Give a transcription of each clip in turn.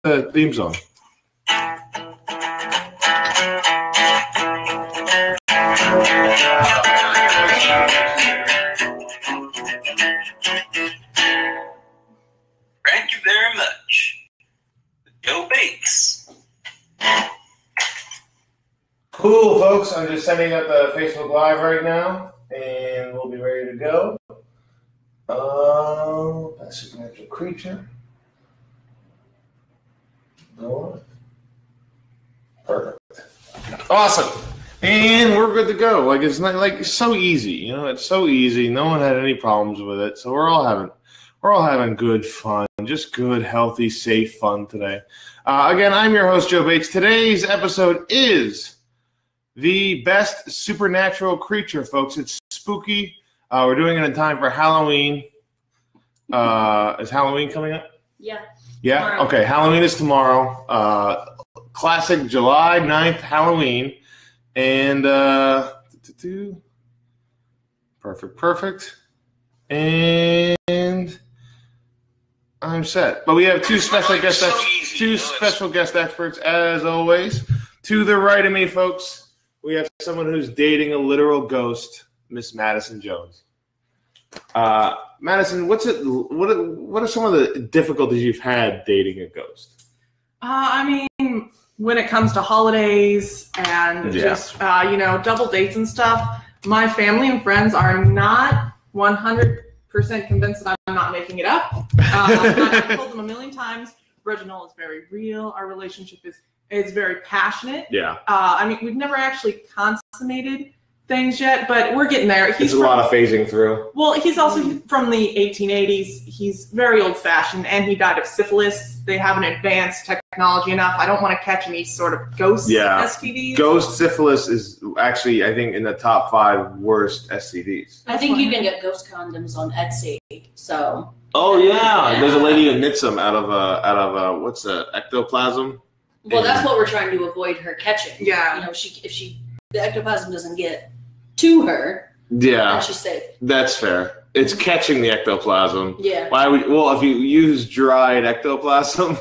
the theme song. Thank you very much. Joe Bates. Cool, folks. I'm just sending up the Facebook Live right now, and we'll be ready to go. That supernatural creature. Go on. Perfect. Awesome. And we're good to go. Like it's not like it's so easy, you know. It's so easy. No one had any problems with it, so we're all having good fun, just good, healthy, safe fun today. Again, I'm your host, Joe Bates. Today's episode is the best supernatural creature, folks. It's spooky. We're doing it in time for Halloween. Is Halloween coming up? Yeah. Yeah? Tomorrow. Okay, Halloween is tomorrow. Classic July 9th Halloween. And perfect. And I'm set. But we have two special guest experts, as always. To the right of me, folks, we have someone who's dating a literal ghost, Miss Madyson Jones. Madyson, what are some of the difficulties you've had dating a ghost? I mean, when it comes to holidays and just double dates and stuff, my family and friends are not 100% convinced that I'm not making it up. I've told them a million times, Reginald is very real. Our relationship is very passionate. Yeah. I mean, we've never actually consummated things yet, but we're getting there. It's a lot of phasing through. Well, he's also from the 1880s. He's very old-fashioned, and he died of syphilis. They haven't advanced technology enough. I don't want to catch any sort of ghost STDs. Ghost syphilis is actually, I think, in the top 5 worst STDs. I think you can get ghost condoms on Etsy. So. Oh yeah, there's a lady who knits them out of what's that, ectoplasm? Well, that's what we're trying to avoid her catching. Yeah. You know, if the ectoplasm doesn't get to her, then she's safe. That's fair. It's catching the ectoplasm. Yeah. If you use dried ectoplasm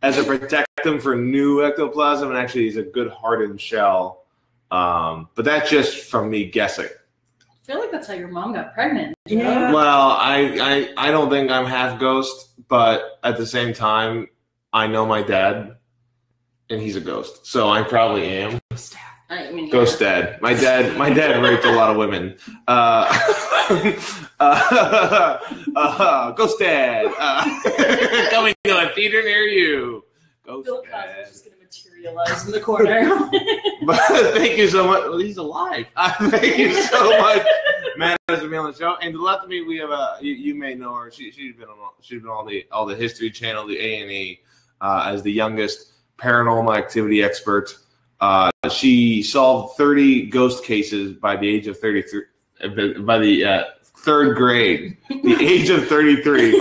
as a protectum for new ectoplasm, and actually it's a good hardened shell. But that's just from me guessing. I feel like that's how your mom got pregnant. Yeah. Well, I don't think I'm half ghost, but at the same time, I know my dad, and he's a ghost, so I probably am. I mean, Ghost dad. My dad raped a lot of women. Ghost dad. Coming to a theater near you. Ghost Bill dad. Cosby's just going to materialize in the corner. But thank you so much. Well, he's alive. Thank you so much, man, to be on the show. And to the left of me, we have you may know her. She's been on all the History Channel, the A&E, as the youngest paranormal activity expert. She solved 30 ghost cases by the age of 33. By the third grade, the age of 33.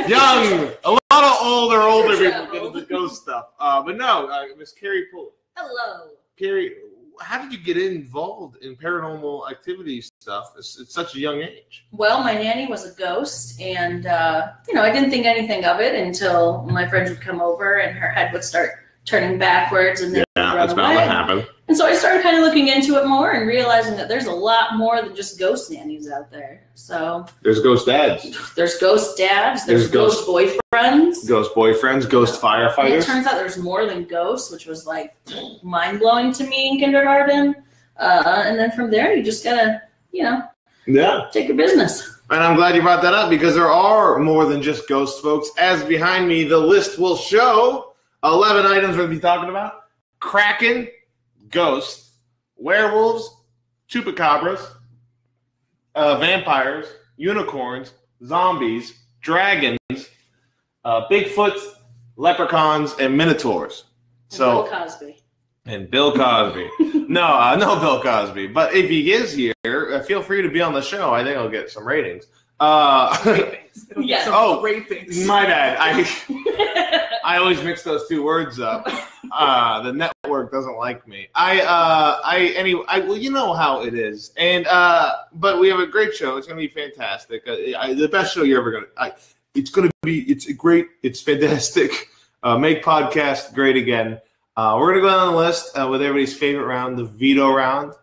Young, a lot of older people get into ghost stuff. But no, Miss Kerri Pulley. Hello. Kerri, how did you get involved in paranormal activity stuff at such a young age? Well, my nanny was a ghost, and I didn't think anything of it until my friends would come over and her head would start turning backwards, and then that's bound to happen. And so I started kind of looking into it more and realizing that there's a lot more than just ghost nannies out there. So there's ghost dads. There's ghost dads. There's ghost boyfriends. Ghost firefighters. It turns out there's more than ghosts, which was like mind blowing to me in kindergarten. And then from there, you just gotta, take your business. And I'm glad you brought that up because there are more than just ghosts, folks. As behind me, the list will show 11 items we'll be talking about. Kraken, ghosts, werewolves, chupacabras, vampires, unicorns, zombies, dragons, Bigfoot, leprechauns, and Minotaurs. Bill Cosby. And Bill Cosby. No Bill Cosby. But if he is here, feel free to be on the show. I think I'll get some ratings. Yes. Ratings. My bad. I always mix those two words up. The network doesn't like me. Well, you know how it is. And but we have a great show. It's gonna be fantastic. The best show you're ever gonna. It's great. It's fantastic. Make podcast great again. We're going to go down the list with everybody's favorite round, the veto round.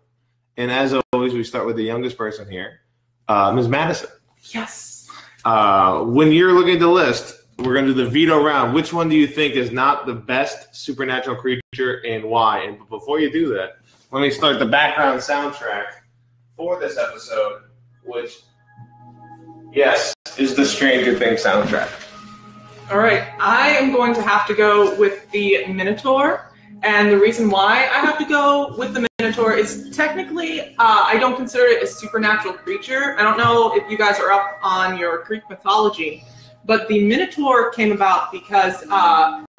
And as always, we start with the youngest person here, Ms. Madyson. Yes. When you're looking at the list, we're going to do the veto round. Which one do you think is not the best supernatural creature and why? And before you do that, let me start the background soundtrack for this episode, which, yes, is the Stranger Things soundtrack. All right. I am going to have to go with the Minotaur. And the reason why I have to go with the Minotaur is technically, I don't consider it a supernatural creature. I don't know if you guys are up on your Greek mythology, but the Minotaur came about because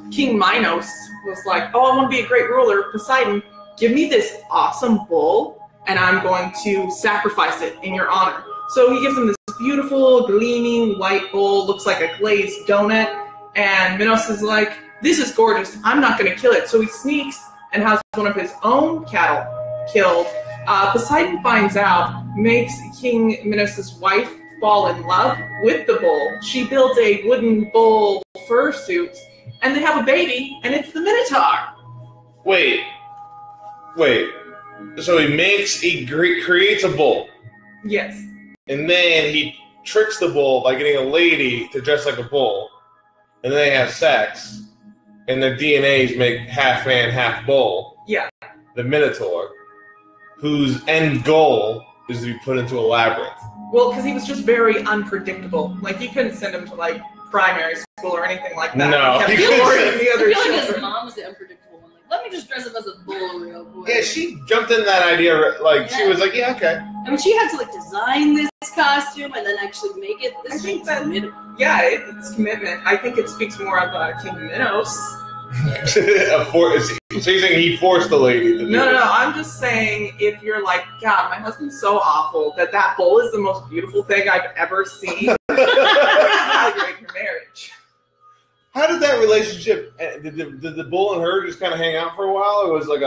King Minos was like, oh, I want to be a great ruler. Poseidon, give me this awesome bull, and I'm going to sacrifice it in your honor. So he gives him this beautiful, gleaming white bull, looks like a glazed donut, and Minos is like, this is gorgeous. I'm not going to kill it. So he sneaks and has one of his own cattle killed. Poseidon finds out, makes King Minos' wife fall in love with the bull. She builds a wooden bull fursuit, and they have a baby, and it's the Minotaur. Wait. So he creates a bull. Yes. And then he tricks the bull by getting a lady to dress like a bull. And then they have sex. And their DNAs make half man, half bull. Yeah. The Minotaur, whose end goal is to be put into a labyrinth. Well, because he was just very unpredictable. Like, you couldn't send him to, like, primary school or anything like that. No. I feel like his mom was the unpredictable one. Like, let me just dress up as a bull real quick. Yeah, she jumped in that idea. Like, she was like, yeah, okay. I mean, she had to, like, design this costume and then actually make it. I think that, yeah, it's commitment. I think it speaks more of King Minos. So you're saying he forced the lady to do it? No. I'm just saying, if you're like, God, my husband's so awful that bull is the most beautiful thing I've ever seen. Evaluate your marriage. How did that relationship? Did the bull and her just kind of hang out for a while, or was it like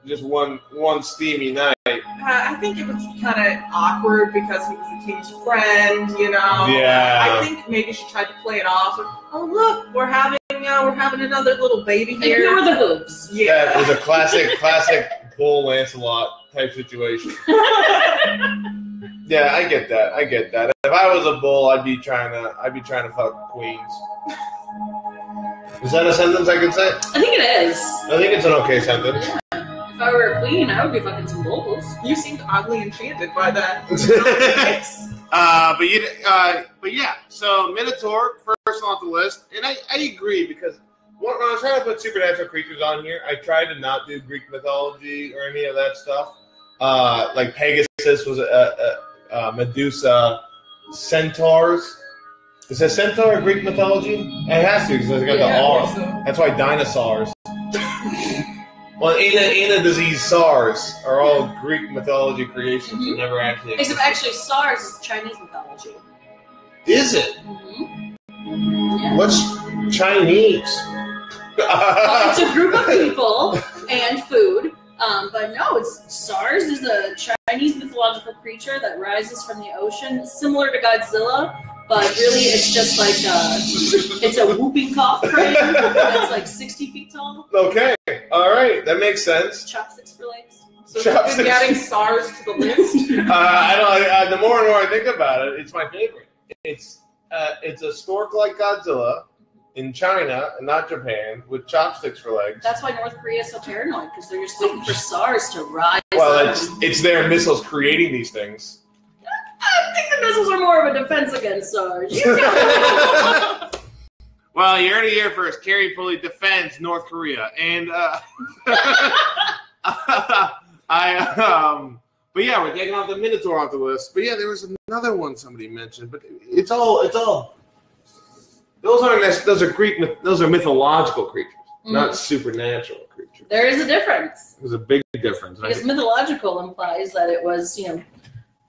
just one steamy night? I think it was kind of awkward because he was the king's friend, Yeah. I think maybe she tried to play it off. Oh, look, we're having another little baby here. Ignore the hooves. Yeah, it was a classic Bull Lancelot type situation. Yeah, I get that. If I was a bull, I'd be trying to fuck queens. Is that a sentence I could say? I think it is. I think it's an okay sentence. Yeah. If I were a queen, I would be fucking some bulls. You seemed oddly enchanted by that. But yeah. So Minotaur first on the list, and I agree because when I was trying to put supernatural creatures on here, I tried to not do Greek mythology or any of that stuff. Like Pegasus was a Medusa, centaurs. Is a centaur Greek mythology? It has to because it's got the R. So. That's why dinosaurs. Well, Ana disease SARS are all Greek mythology creations that never actually existed. Except actually SARS is Chinese mythology. Is it? Mm-hmm. Yeah. What's Chinese? Well, it's a group of people and food. But no, SARS is a Chinese mythological creature that rises from the ocean, similar to Godzilla. But really, it's just like it's a whooping cough crane that's like 60 feet tall. Okay, all right, that makes sense. Chopsticks for legs. So you've been adding SARS to the list. The more and more I think about it, it's my favorite. It's a stork like Godzilla in China, and not Japan, with chopsticks for legs. That's why North Korea is so paranoid, because they're just waiting for SARS to rise. Well, it's their missiles creating these things. I think the missiles are more of a defense against SARS. Well, you heard it here first. Kerri Pulley defends North Korea, and but yeah, we're taking off the Minotaur off the list. But yeah, there was another one somebody mentioned, but it's all. Those are mythological creatures, not supernatural creatures. There is a difference. There's a big difference. Because mythological implies that it was,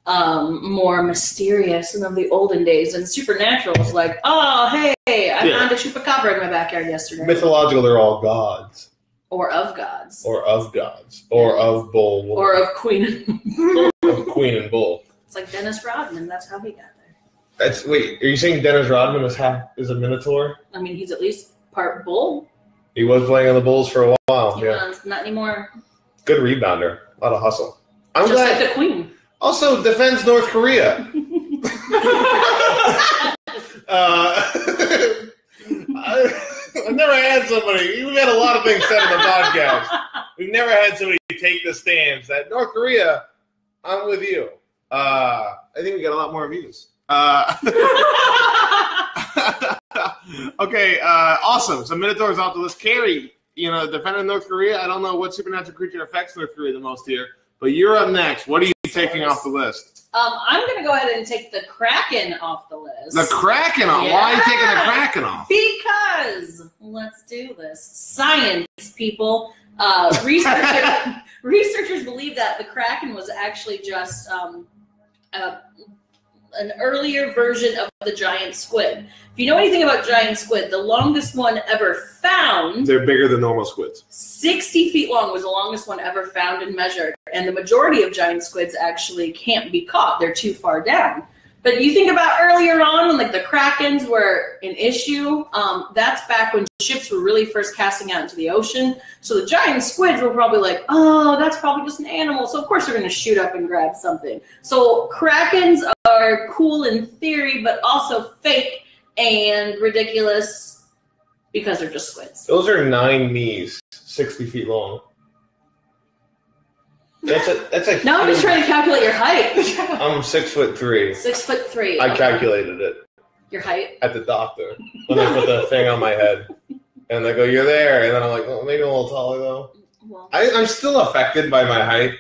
more mysterious and of the olden days, and supernatural is like, oh, hey, I found a Chupacabra in my backyard yesterday. Mythological, they're all gods. Or of gods. Or of gods. Or of bull. Or of queen. Of queen and bull. It's like Dennis Rodman. That's how he got there. Wait, are you saying Dennis Rodman is a Minotaur? I mean, he's at least part bull. He was playing on the Bulls for a while. Yeah. Not anymore. Good rebounder. A lot of hustle. I'm Just glad. like the Queen. Also defends North Korea. I've never had somebody. We got a lot of things said in the podcast. We've never had somebody take the stance that North Korea, I'm with you. I think we got a lot more views. Okay, awesome. So Minotaurs off the list. Kerri, defending North Korea. I don't know what supernatural creature affects North Korea the most here, but you're up next. What are you taking off the list? I'm going to go ahead and take the Kraken off the list. The Kraken off? Yeah. Why are you taking the Kraken off? Because, let's do this. Science, people. Researchers believe that the Kraken was actually just an earlier version of the giant squid. If you know anything about giant squid, the longest one ever found... They're bigger than normal squids. 60 feet long was the longest one ever found and measured. And the majority of giant squids actually can't be caught. They're too far down. But you think about earlier on when the Krakens were an issue, that's back when ships were really first casting out into the ocean. So the giant squids were probably like, oh, that's probably just an animal. So of course they're going to shoot up and grab something. So Krakens are cool in theory, but also fake and ridiculous because they're just squids. Those are 9 knees, 60 feet long. That's a now I'm just trying to calculate your height. I'm 6'3". 6'3". I calculated it. Your height? At the doctor. When they put the thing on my head. And they go, you're there. And then I'm like, oh, maybe a little taller though. Well, I'm still affected by my height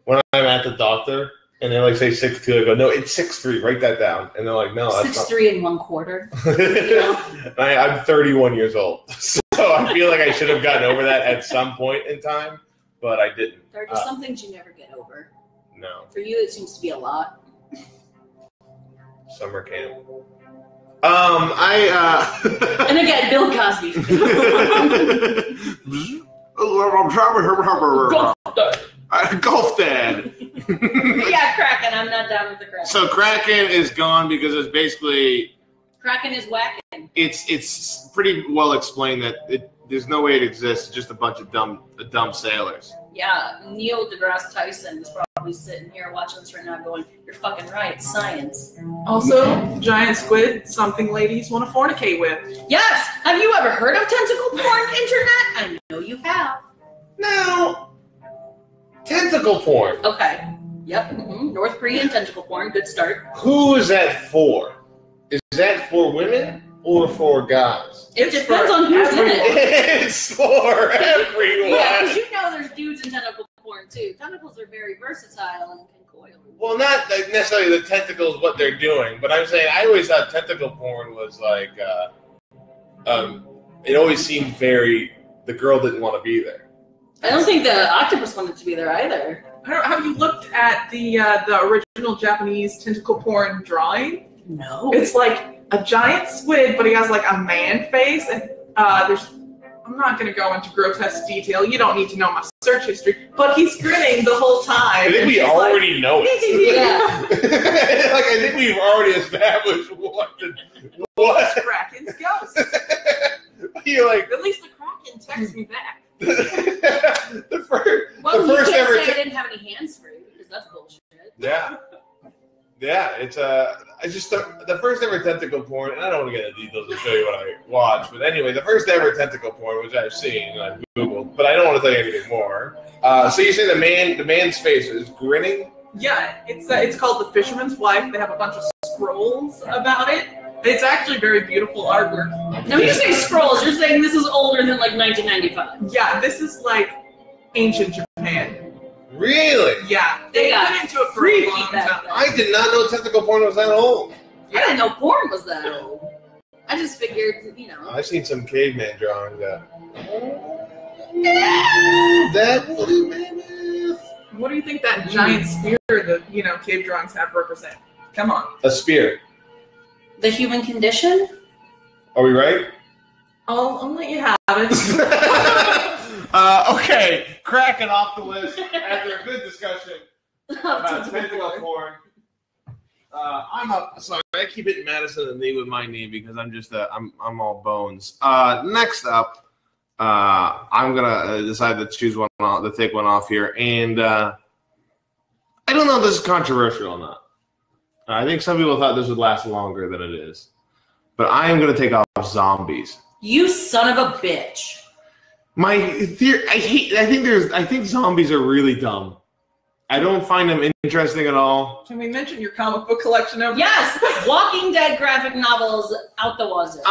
when I'm at the doctor. And they say 6'2". I go, no, it's 6'3". Write that down. And they're like, no, that's 6'3" and 1/4. I'm 31 years old. So I feel like I should have gotten over that at some point in time. But I didn't. There are just some things you never get over. No. For you, it seems to be a lot. Summer camp. And again, Bill Cosby. Golf Dad. Yeah, Kraken. I'm not down with the Kraken. So Kraken is gone because it's basically... Kraken is whacking. It's pretty well explained that there's no way it exists. It's just a bunch of dumb sailors. Yeah, Neil deGrasse Tyson is probably sitting here watching this right now going, you're fucking right, science. Also, giant squid, something ladies want to fornicate with. Yes! Have you ever heard of tentacle porn, internet? I know you have. No. Tentacle porn. Okay. Yep. Mm-hmm. North Korean tentacle porn. Good start. Who is that for? Is that for women or for guys? It depends on who's in it. It's for everyone. Yeah, because there's dudes in tentacle porn too. Tentacles are very versatile and can coil. Well, not necessarily the tentacles, what they're doing, but I'm saying I always thought tentacle porn was like, it always seemed the girl didn't want to be there. I don't think the octopus wanted to be there either. Have you looked at the original Japanese tentacle porn drawing? No. It's like a giant squid, but he has a man face, and I'm not going to go into grotesque detail. You don't need to know my search history, but he's grinning the whole time. I think we already know it. Yeah. I think we've already established what Kraken's ghost. You're like, at least the Kraken texts me back. the first you ever. Can't say I didn't have any hands free because that's bullshit. Yeah, it's the first ever tentacle porn, and I don't want to get into details to show you what I watched, but anyway, the first ever tentacle porn, which I've seen, and I've Googled, but I don't want to tell you anything more. So you say the man's face is grinning? Yeah, it's called The Fisherman's Wife. They have a bunch of scrolls about it. It's actually very beautiful artwork. Now, when you say scrolls, you're saying this is older than 1995. Yeah, this is ancient Japan. Really? Yeah, they got into it for a long time. I did not know tentacle porn was that old. I didn't know porn was that old. I just figured, I've seen some caveman drawings that blew my myth. What do you think that giant spear that cave drawings have represent? Come on. A spear. The human condition? Are we right? I'll let you have it. Okay, Kraken off the list after a good discussion about tentacle porn. I'm up. Sorry, I keep hitting Madyson in the knee with my knee because I'm just I'm all bones. Next up, I'm gonna decide to choose one off, to take one off here, and I don't know if this is controversial or not. I think some people thought this would last longer than it is, but I am gonna take off zombies. You son of a bitch. My theory, I think zombies are really dumb. I don't find them interesting at all. Can we mention your comic book collection over? Yes, Walking Dead graphic novels out the wazoo.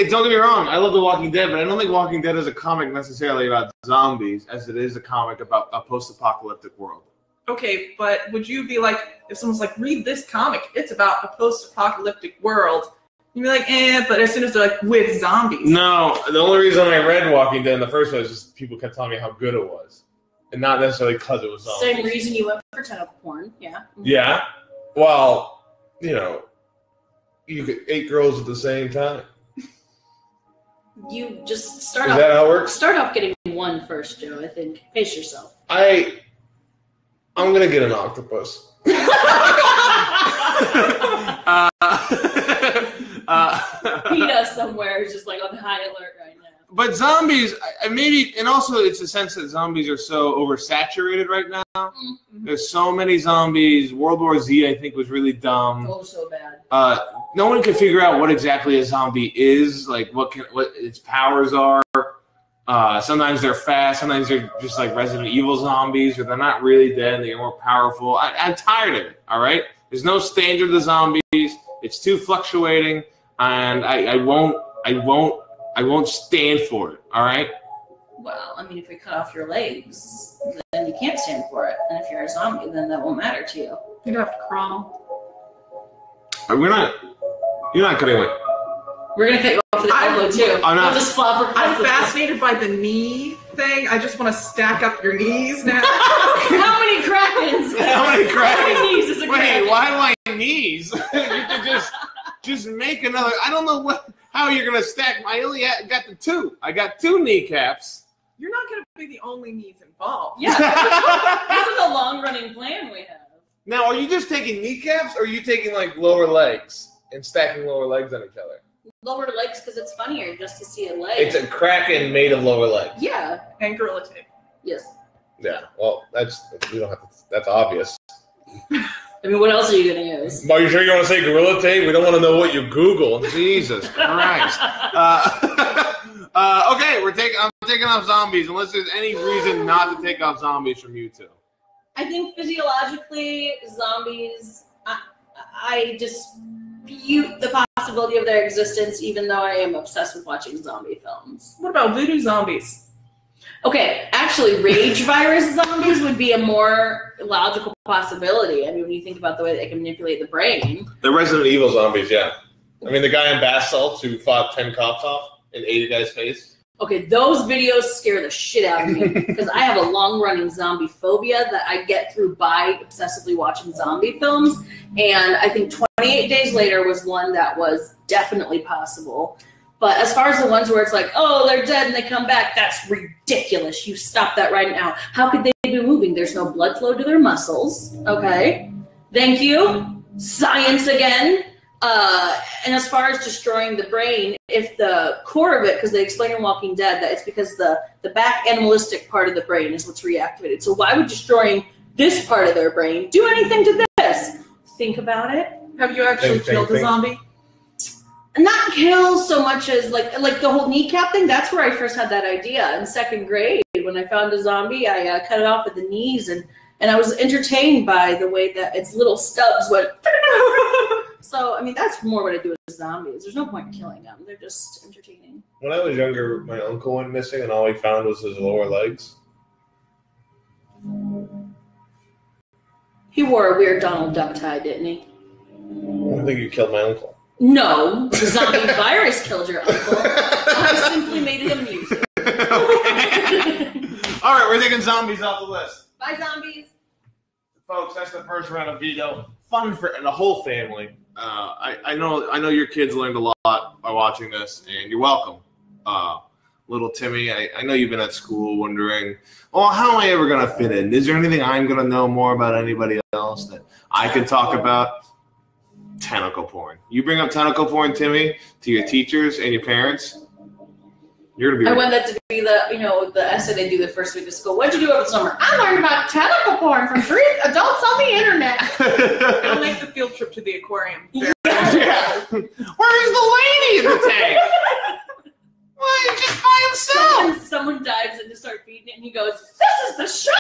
Don't get me wrong, I love The Walking Dead, but I don't think Walking Dead is a comic necessarily about zombies as it is a comic about a post-apocalyptic world. Okay, but would you be like, if someone's like, read this comic, it's about a post-apocalyptic world, you'd be like, but as soon as they're like, with zombies. No, the only reason I read Walking Dead in the first place is just people kept telling me how good it was. And not necessarily because it was zombies. Same reason you went for tentacle porn, yeah. Yeah. Well, you get 8 girls at the same time. You just start Is off. that how it works? Start off getting one first, Joe. I think. Pace yourself. I'm gonna get an octopus. PETA somewhere is just like on high alert right now. But zombies, and also it's a sense that zombies are so oversaturated right now. Mm-hmm. There's so many zombies. World War Z, I think, was really dumb. Oh, so bad. No one can figure out what exactly a zombie is, like what its powers are. Sometimes they're fast, sometimes they're just like Resident Evil zombies, or they're not really dead, they get more powerful. I'm tired of it, all right? There's no standard to zombies. It's too fluctuating, and I won't stand for it, all right? Well, I mean, if we cut off your legs, then you can't stand for it. And if you're a zombie, then that won't matter to you. You'd have to crawl. You're not cutting away. We're going to cut you off for the elbow, too. I'm fascinated by the knee thing. I just want to stack up your knees now. How many Krakens? How many knees is a Kraken? Wait, why do I knees? You could just make another. I don't know how you're going to stack. I only got the 2. I got 2 kneecaps. You're not going to be the only knees involved. Yeah. This is a long-running plan we have. Now, are you just taking kneecaps, or are you taking, like, lower legs and stacking lower legs on each other? Lower legs because it's funnier just to see a leg. It's a Kraken made of lower legs. Yeah. And gorilla tape. Yes. Yeah. Well, that's obvious. I mean, what else are you going to use? Are you sure you want to say gorilla tape? We don't want to know what you Google. Jesus Christ. Okay, I'm taking off zombies unless there's any reason not to take off zombies from you two. I think physiologically, zombies, I dispute the possibility of their existence, even though I am obsessed with watching zombie films. What about voodoo zombies? Okay, actually, rage virus zombies would be a more logical possibility. I mean, when you think about the way they can manipulate the brain. The Resident Evil zombies, yeah. I mean, the guy in bath salts who fought 10 cops off and ate a guy's face. Okay, those videos scare the shit out of me because I have a long-running zombie phobia that I get through by obsessively watching zombie films. And I think 28 Days Later was one that was definitely possible. But as far as the ones where it's like, oh, they're dead and they come back, that's ridiculous. You stop that right now. How could they be moving? There's no blood flow to their muscles. Okay. Thank you. Science again. And as far as destroying the brain, if the core of it, because they explain in Walking Dead that it's because the back animalistic part of the brain is what's reactivated. So why would destroying this part of their brain do anything to this? Think about it. Have you actually killed a zombie? Not kill so much as like the whole kneecap thing. That's where I first had that idea in second grade. When I found a zombie, I cut it off at the knees, and I was entertained by the way that its little stubs went. So, I mean, that's more what I do with zombies. There's no point in killing them. They're just entertaining. When I was younger, my uncle went missing, and all he found was his lower legs. He wore a weird Donald Duck tie, didn't he? I think you killed my uncle. No, the zombie virus killed your uncle. I simply made it amusing. Okay. All right, we're taking zombies off the list. Bye, zombies. Folks, that's the first round of veto. Fun for the whole family. I know your kids learned a lot by watching this, and you're welcome. Little Timmy, I know you've been at school wondering, well, how am I ever going to fit in? Is there anything I'm going to know more about anybody else that I can talk about? Tentacle porn. You bring up tentacle porn, Timmy, to your teachers and your parents. You're gonna be. I want that to be the essay they do the first week of school. What'd you do over the summer? I learned about tentacle porn from 3 adults on the internet. It'll make the field trip to the aquarium. Yeah. Where's the lady in the tank? Why, he's just by himself. Someone dives in to start feeding it, and he goes, "This is the show."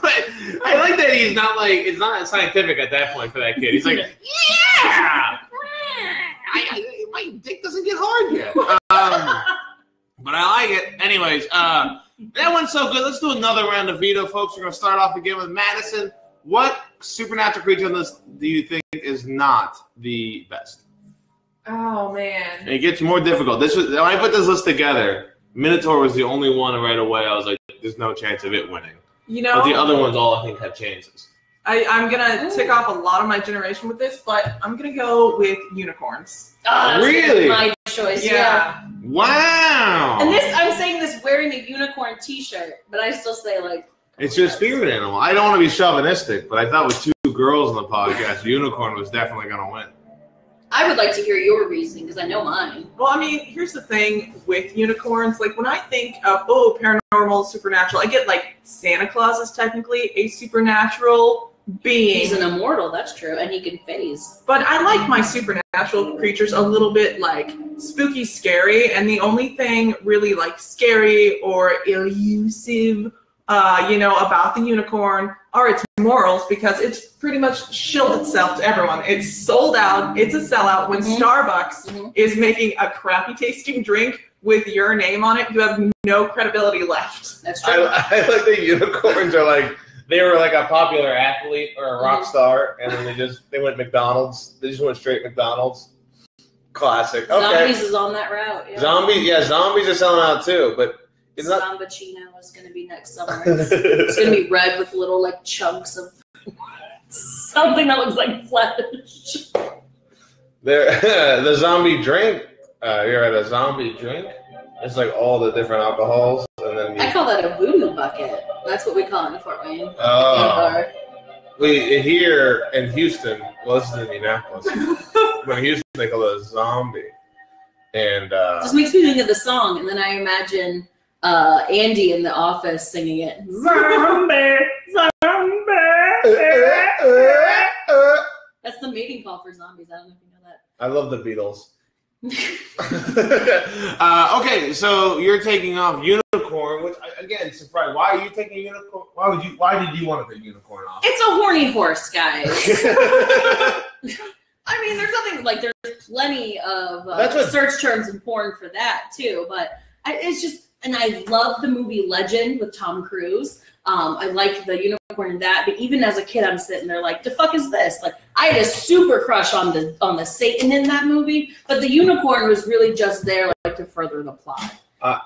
But I like that he's not like it's not scientific at that point for that kid. He's like, yeah, my dick doesn't get hard yet. But I like it. Anyways, that one's so good. Let's do another round of veto, folks. We're gonna start off again with Madyson. What supernatural creature on this do you think is not the best? Oh man, And it gets more difficult. When I put this list together, Minotaur was the only one right away. I was like, there's no chance of it winning. But the other ones all I think have chances. I'm gonna tick off a lot of my generation with this, but I'm gonna go with unicorns. Really? My choice. Yeah. Wow. And I'm saying this wearing a unicorn T-shirt, but I still say like. It's your spirit animal. I don't want to be chauvinistic, but I thought with 2 girls on the podcast, unicorn was definitely going to win. I would like to hear your reasoning because I know mine. Well, I mean, here's the thing with unicorns. Like when I think of paranormal, supernatural, I get like Santa Claus is technically a supernatural being. He's an immortal, that's true, and he can phase. But I like my supernatural creatures a little bit like spooky, scary, and the only thing really like scary or elusive about the unicorn are its morals, because it's pretty much shilled itself to everyone. It's sold out. It's a sellout. When Starbucks is making a crappy tasting drink with your name on it, you have no credibility left. That's true. I like the unicorns are like, they were like a popular athlete or a rock star, and then they went McDonald's. They just went straight McDonald's. Classic. Okay. Zombies is on that route. Yeah. Zombies are selling out too, but it's not. Zambachino is going to be next summer. It's going to be red with little like chunks of something that looks like flesh. The zombie drink. You're at a zombie drink. It's like all the different alcohols, and then I call that a voodoo bucket. That's what we call it in Fort Wayne. Oh. We here in Houston. Well, this is in Indianapolis. But in Houston, they call it a zombie. And just makes me think of the song, and then I imagine Andy in the office singing it. Zombie, zombie. That's the mating call for zombies. I don't know if you know that. I love the Beatles. Okay, so you're taking off unicorn, which again, surprise. Why are you taking unicorn? Why did you want to take unicorn off? It's a horny horse, guys. I mean, there's nothing like there's plenty of search terms in porn for that too, but it's just. And I love the movie Legend with Tom Cruise. I like the unicorn in that. But even as a kid, I'm sitting there like, the fuck is this? Like, I had a super crush on the Satan in that movie, but the unicorn was really just there like to further the plot. I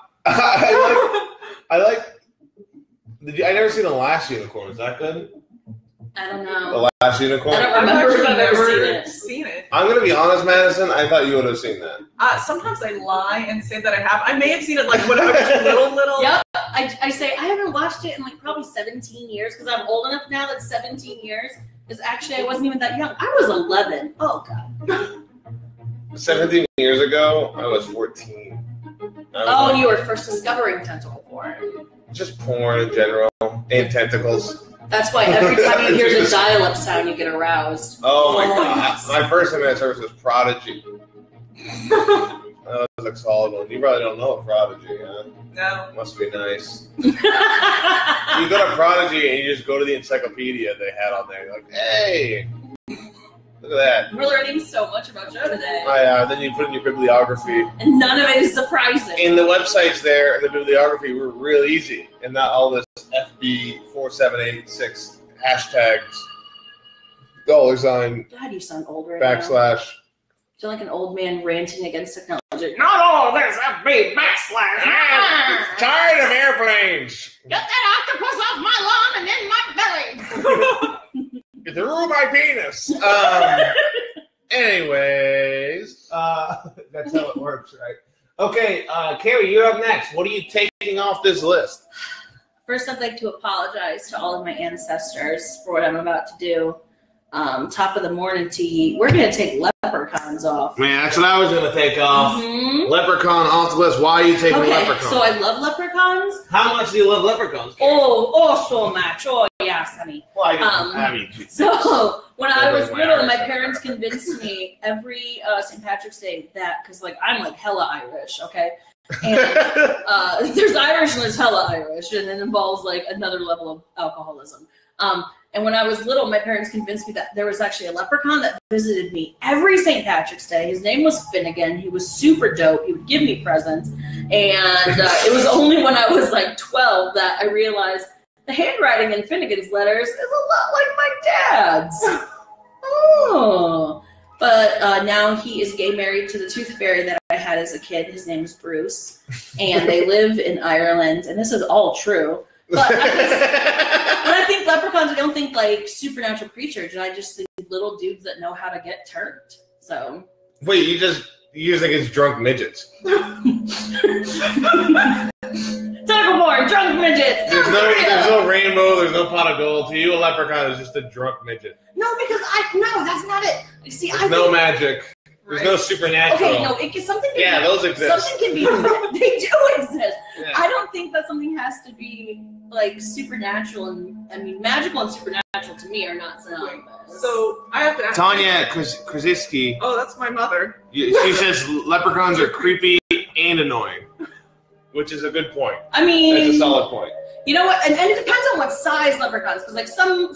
never seen the last unicorn. Is that good? I don't know. The last unicorn? I don't remember if I've ever seen it. I'm going to be honest, Madyson. I thought you would have seen that. Sometimes I lie and say that I have. I may have seen it like when I was little. Yep. I say I haven't watched it in like probably 17 years because I'm old enough now that 17 years is actually I wasn't even that young. I was 11. Oh, God. 17 years ago, I was 14. And you were first discovering tentacle porn. Just porn in general and tentacles. That's why every time you hear the dial-up sound, you get aroused. Oh my God! My first internet service was Prodigy. That was like solid one. You probably don't know Prodigy, huh? No. Must be nice. You go to Prodigy and you just go to the encyclopedia they had on there. You're like, hey, look at that. We're learning so much about Joe today. Then you put in your bibliography. And none of it is surprising. And the websites there, the bibliography were real easy. And not all this FB4786 hashtags, $sign, God, you sound old right / now. You sound like an old man ranting against technology. Not all this FB / tired of airplanes. Get that octopus off my lawn and in my belly. Get through my penis. Anyways, that's how it works, right? Okay, Kerri, you're up next. What are you taking off this list? First, I'd like to apologize to all of my ancestors for what I'm about to do. top of the morning tea. We're gonna take leprechauns off. Man, that's what I was gonna take off. Mm-hmm. Leprechaun off the list. Why are you taking leprechaun? So I love leprechauns. How much do you love leprechauns? Oh, so much. Oh, yes, honey. Well, I mean, so when I was little, my parents convinced me every St. Patrick's Day that, because like I'm like hella Irish, okay? And there's Irish and there's hella Irish, and it involves like another level of alcoholism. And when I was little, my parents convinced me that there was actually a leprechaun that visited me every St. Patrick's Day. His name was Finnegan. He was super dope. He would give me presents. And it was only when I was like 12 that I realized the handwriting in Finnegan's letters is a lot like my dad's. Oh. But now he is gay married to the tooth fairy that I had as a kid. His name is Bruce. And they live in Ireland. And this is all true. But when I think leprechauns, I don't think like supernatural creatures. I just think little dudes that know how to get turned. So wait, you just think it's drunk midgets? Taco bar, drunk midgets. There's no rainbow. There's no pot of gold. To you, a leprechaun is just a drunk midget. No, because that's not it. You see, there's no magic. There's no supernatural. Okay, no, something. Those exist. Something can be. They do exist. Yeah. I don't think that something has to be like supernatural, and I mean magical and supernatural to me are not synonymous. So I have to ask Tanya Krasinski. Oh, that's my mother. She says leprechauns are creepy and annoying, which is a good point. I mean, that's a solid point. You know what? And it depends on what size leprechauns, because like some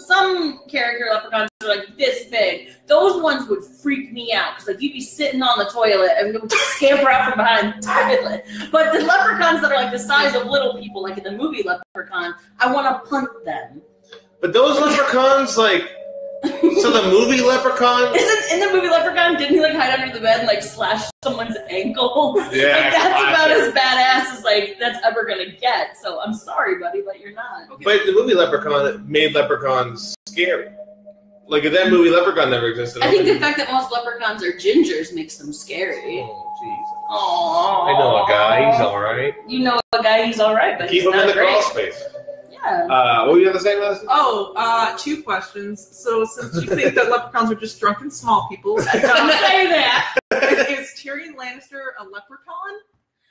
character leprechauns are like this big. Those ones would freak me out because like you'd be sitting on the toilet and it would just scamper out from behind the toilet. But the leprechauns that are like the size of little people, like in the movie Leprechaun, I want to punt them. But those leprechauns, like, so the movie Leprechaun? In the movie Leprechaun, didn't he like hide under the bed and like slash someone's ankles? Yeah, like, that's about as badass as like that's ever gonna get. So I'm sorry, buddy, but you're not. Okay. But the movie Leprechaun made leprechauns scary. Like if that movie Leprechaun never existed. I think the fact that most leprechauns are gingers makes them scary. Oh, Jesus. Aww. I know a guy. He's all right. You know a guy. He's all right, but keep him in the crawl space. Yeah. What were you going to say, Madyson? Oh, 2 questions. So since you think that leprechauns are just drunken small people, don't say that. Is Tyrion Lannister a leprechaun?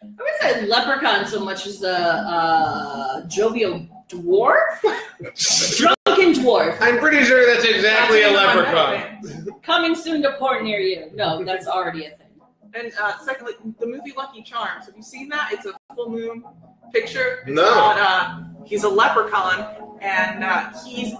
I would say leprechaun so much as a jovial dwarf. Drunken dwarf. I'm pretty sure that's exactly a leprechaun. Coming soon to port near you. No, that's already a thing. And secondly, the movie Lucky Charms. Have you seen that? It's a full moon picture. It's no. About, he's a leprechaun, and he's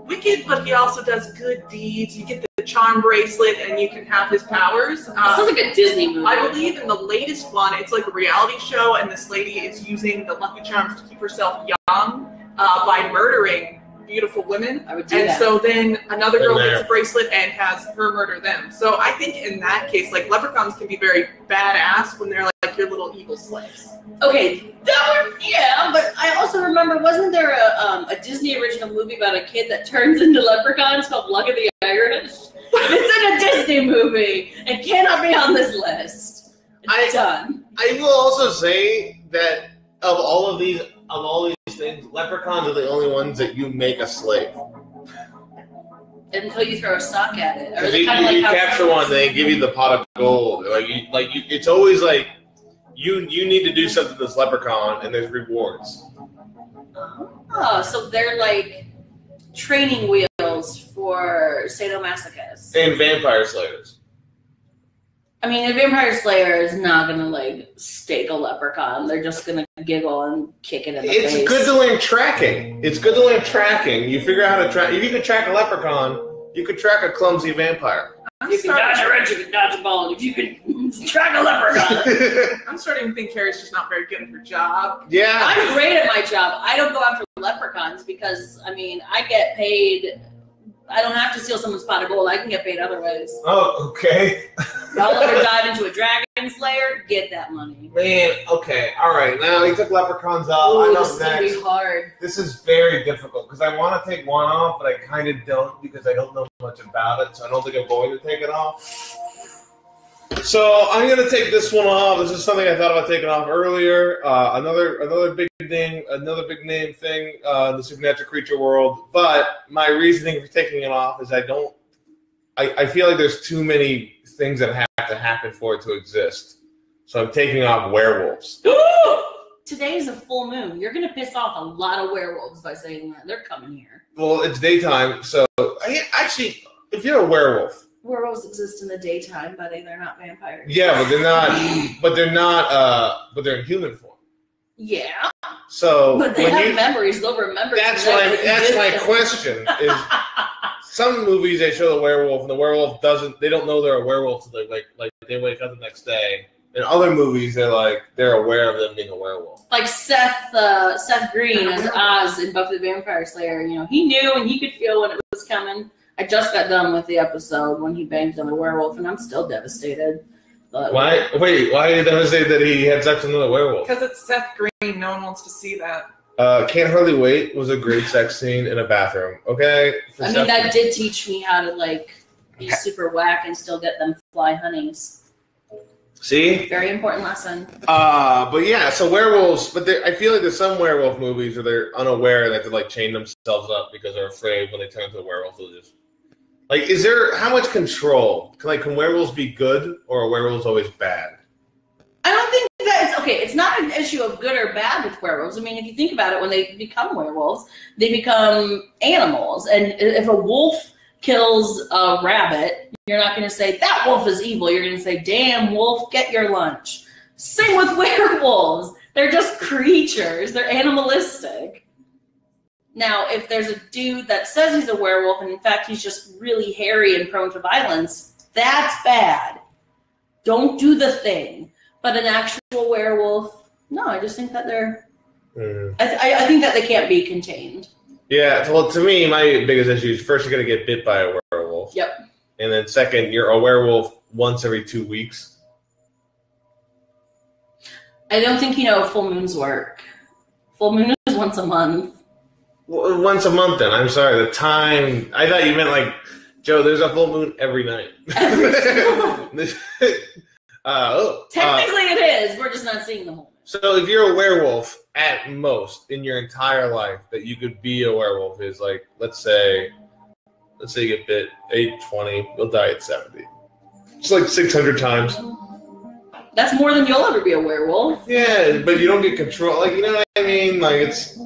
wicked, but he also does good deeds. You get the charm bracelet, and you can have his powers. This sounds like a Disney movie. I believe in the latest one, it's like a reality show, and this lady is using the Lucky Charms to keep herself young by murdering beautiful women. I would do that. And so then another girl gets a bracelet and has her murder them. So I think in that case, like leprechauns can be very badass when they're like your little evil slaves. Okay, that would, yeah, but I also remember, wasn't there a Disney original movie about a kid that turns into leprechauns called Luck of the Irish? It's in a Disney movie. It cannot be on this list. It's done. I will also say that of all these things, leprechauns are the only ones that you make a slave. Until you throw a sock at it. Or you capture one, they give you the pot of gold. It's always like you need to do something to this leprechaun, and there's rewards. Oh, so they're like training wheels for sadomasochists and vampire slayers. I mean, a vampire slayer is not gonna like stake a leprechaun. They're just gonna giggle and kick it in the face. It's good to learn tracking. You figure out how to track. If you could track a leprechaun, you could track a clumsy vampire. You can dodge a wrench, you can dodge a ball. If you could track a leprechaun. I'm starting to think Kerri's just not very good at her job. Yeah. I'm great at my job. I don't go after leprechauns because, I mean, I get paid. I don't have to steal someone's pot of gold. I can get paid other ways. Oh, okay. Y'all ever dive into a dragon slayer? Get that money. Man, okay. All right. Now he took leprechauns off. Ooh, I know this is going to be hard. This is very difficult because I want to take one off, but I kind of don't because I don't know much about it, so I don't think I'm going to take it off. So I'm gonna take this one off. This is something I thought about taking off earlier. Another big name thing in the supernatural creature world. But my reasoning for taking it off is I feel like there's too many things that have to happen for it to exist. So I'm taking off werewolves. Today is a full moon. You're going to piss off a lot of werewolves by saying that. They're coming here. Well, it's daytime, so actually, if you're a werewolf, werewolves exist in the daytime, but they're not vampires. Yeah, but they're not. But they're in human form. Yeah. So, but they have memories. They'll remember. That's my question. Is some movies they show the werewolf and the werewolf doesn't. They don't know they're a werewolf until they wake up the next day. In other movies, they're aware of them being a werewolf. Like Seth Green as Oz in Buffy the Vampire Slayer. You know, he knew and he could feel when it was coming. I just got done with the episode when he banged on the werewolf, and I'm still devastated. But why? Wait, why are you devastated that he had sex with another werewolf? Because it's Seth Green. No one wants to see that. Can't Hardly Wait was a great sex scene in a bathroom. Okay. That did teach me how to be super whack and still get them fly honeys. See? Very important lesson. But yeah, so werewolves, but I feel like there's some werewolf movies where they're unaware that they chain themselves up because they're afraid when they turn into a werewolf they'll just is there how much control? Can werewolves be good or are werewolves always bad? I don't think that it's okay. It's not an issue of good or bad with werewolves. I mean, if you think about it, when they become werewolves, they become animals. And if a wolf kills a rabbit, you're not going to say, that wolf is evil. You're going to say, damn, wolf, get your lunch. Same with werewolves. They're just creatures. They're animalistic. Now, if there's a dude that says he's a werewolf, and in fact he's just really hairy and prone to violence, that's bad. Don't do the thing. But an actual werewolf, no, I just think that they're... I think that they can't be contained. Yeah, well, to me, my biggest issue is first you're going to get bit by a werewolf. Yep. And then second, you're a werewolf once every 2 weeks. I don't think full moons work. Full moon is once a month. Well, once a month then. I'm sorry. The time... I thought you meant Joe, there's a full moon every night. Technically it is. We're just not seeing the whole moon. So if you're a werewolf, at most, in your entire life, that you could be a werewolf is let's say you get bit 20, you'll die at 70. It's 600 times. That's more than you'll ever be a werewolf. Yeah, but you don't get control. You know what I mean? It's,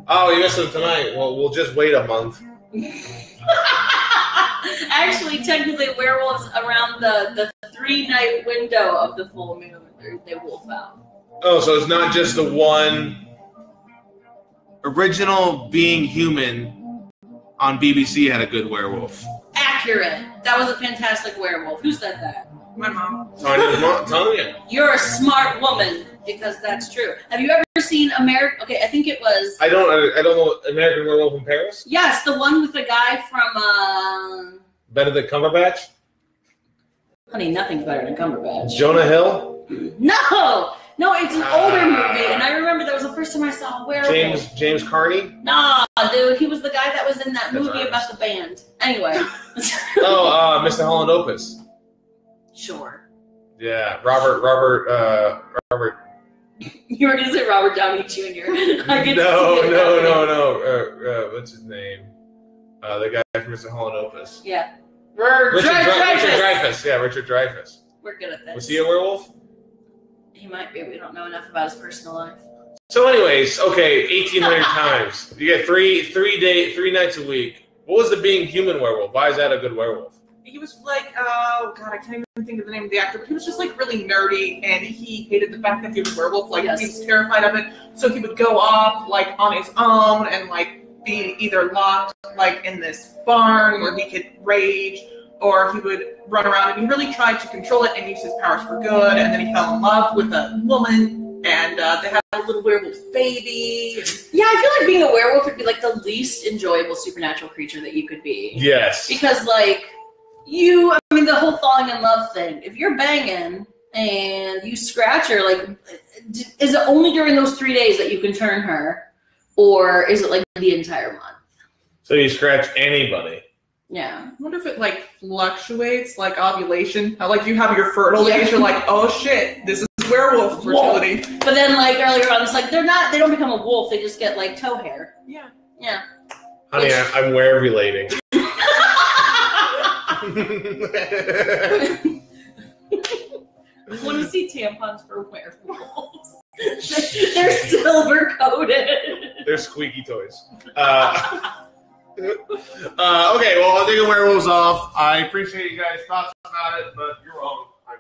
oh, you missed it tonight. Well, we'll just wait a month. Actually, technically, werewolves around the 3-night window of the full moon, they wolf out. Oh, so it's not just the one original Being Human on BBC had a good werewolf. Accurate. That was a fantastic werewolf. Who said that? My mom. Tanya. You're a smart woman because that's true. Have you ever seen American? Okay, I think it was. I don't know American Werewolf in Paris. Yes, the one with the guy from. Benedict Cumberbatch. Honey, nothing's better than Cumberbatch. Jonah Hill. No, it's an older movie, and I remember that was the first time I saw a werewolf. James Carney? Nah, dude, he was the guy that was in that movie about the band. Anyway. Mr. Holland Opus. Sure. Yeah, Robert. You were going to say Robert Downey Jr. No. What's his name? The guy from Mr. Holland Opus. Yeah. Richard Dreyfuss. Yeah, Richard Dreyfuss. We're good at this. Was he a werewolf? He might be. We don't know enough about his personal life. So anyways, okay, 1,800 times. You get three nights a week. What was the Being Human werewolf? Why is that a good werewolf? He was oh god, I can't even think of the name of the actor, but he was just really nerdy, and he hated the fact that he was a werewolf. Yes. He was terrified of it, so he would go off on his own and be either locked in this barn where he could rage, or he would run around, and he really tried to control it and use his powers for good. And then he fell in love with a woman, and they had a little werewolf baby. Yeah, I feel like being a werewolf would be the least enjoyable supernatural creature that you could be. Yes, because the whole falling in love thing. If you're banging and you scratch her, is it only during those 3 days that you can turn her, or is it the entire month? So you scratch anybody? Yeah. I wonder if it like fluctuates like ovulation. How like you have your fertile days, you're like, oh shit, this is werewolf fertility. But then like earlier on, it's like they don't become a wolf. They just get like toe hair. Yeah. Yeah. Honey, I'm werevulating. I want to see tampons for werewolves. They're silver coated. They're squeaky toys. Okay, well, I'm taking werewolves off. I appreciate you guys' thoughts about it, but you're wrong. I'm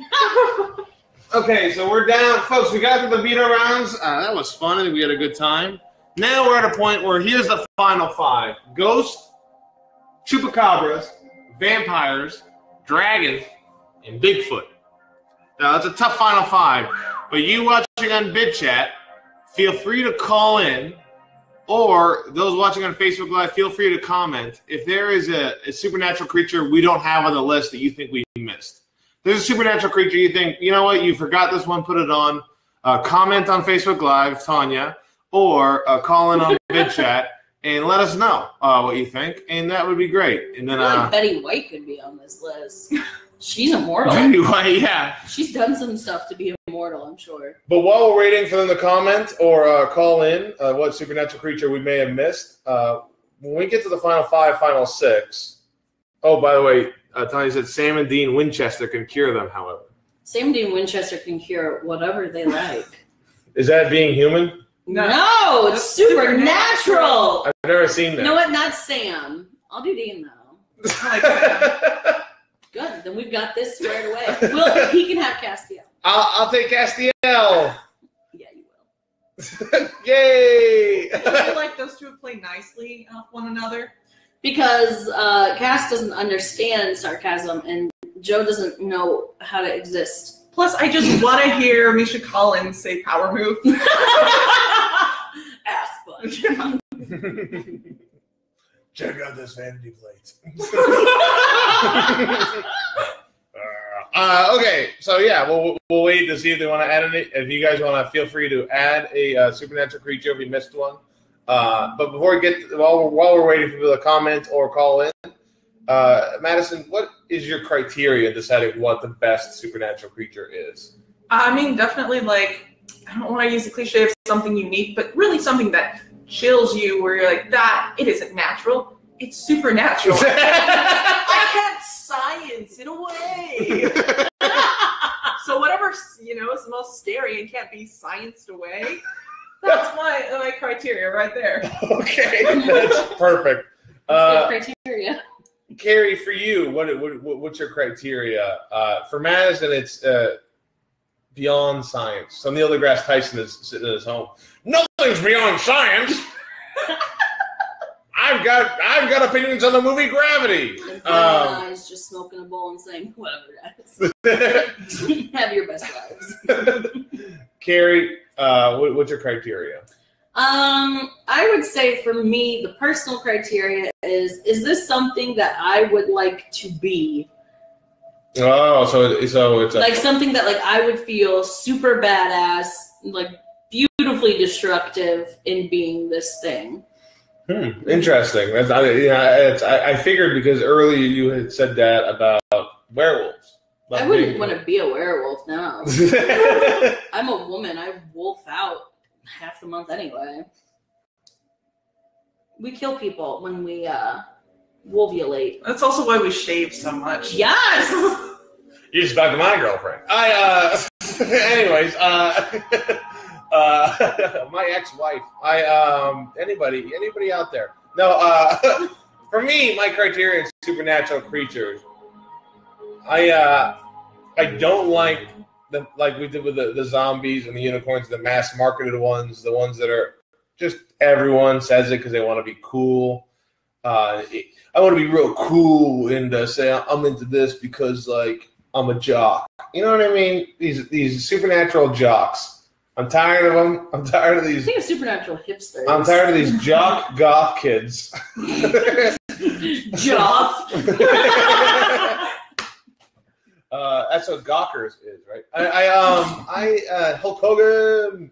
right. Okay, so we're down. Folks, we got through the veto rounds. That was fun. I think we had a good time. Now we're at a point where here's the final 5. Ghost, Chupacabras, Vampires, Dragons, and Bigfoot. Now, that's a tough final 5. But you watching on BidChat, feel free to call in. Or those watching on Facebook Live, feel free to comment if there is a supernatural creature we don't have on the list that you think we missed. There's a supernatural creature you think, you know what, you forgot this one, put it on. Comment on Facebook Live, Tanya, or call in on BidChat and let us know what you think, and that would be great. And then I feel like Betty White could be on this list. She's immortal. Betty White, yeah. She's done some stuff to be immortal, I'm sure. But while we're waiting for them to comment or call in what supernatural creature we may have missed, when we get to the final 5, final 6, oh, by the way, Tanya said Sam and Dean Winchester can cure them, however. Sam and Dean Winchester can cure whatever they like. Is that being human? No, it's supernatural. I've never seen that. You know what? Not Sam. I'll do Dean, though. I like that. Good. Then we've got this squared away. Well, he can have Castiel. I'll take Castiel. Yeah, you will. Yay! I feel like those two would play nicely off one another. Because Cass doesn't understand sarcasm, and Joe doesn't know how to exist. Plus, I just want to hear Misha Collins say power move. Ass sponge. Check out this vanity plate. Okay, so yeah, we'll wait to see if they want to add any. If you guys want to, feel free to add a supernatural creature if you missed one. But before we get while we're waiting for people to comment or call in, Madyson, what is your criteria in deciding what the best supernatural creature is? I mean, definitely, like, I don't want to use the cliche of something unique, but really something that chills you where you're like, that, it isn't natural, it's supernatural. I can't science in a way. So whatever, is the most scary and can't be scienced away, that's my criteria right there. Okay, that's perfect. That's good criteria. Kerri, for you, what's your criteria? For Madyson, it's beyond science. So Neil deGrasse Tyson is sitting at his home. Nothing's beyond science. I've got opinions on the movie Gravity. Eyes just smoking a bowl and saying, whatever, guys. Have your best lives. Kerri, what's your criteria? I would say for me, the personal criteria is this something that I would like to be? Oh, so it's like something that like I would feel super badass, like beautifully destructive in being this thing. Interesting. I figured because earlier you had said that about werewolves. I wouldn't want to be a werewolf now. I'm a woman. I wolf out half the month anyway. We kill people when we wolvulate. That's also why we shave so much. Yes! You just back to my girlfriend. Anyways, my ex-wife. Anybody out there? No, for me, my criteria is supernatural creatures. I don't like like we did with the zombies and the unicorns, the mass marketed ones, the ones that are just everyone says it because they want to be cool. I want to be real cool and say I'm into this because like I'm a jock. You know what I mean? These supernatural jocks. I'm tired of them. I'm tired of these. I think of supernatural hipsters. I'm tired of these jock goth kids. Jock. That's what Gawkers is, right? Hulk Hogan,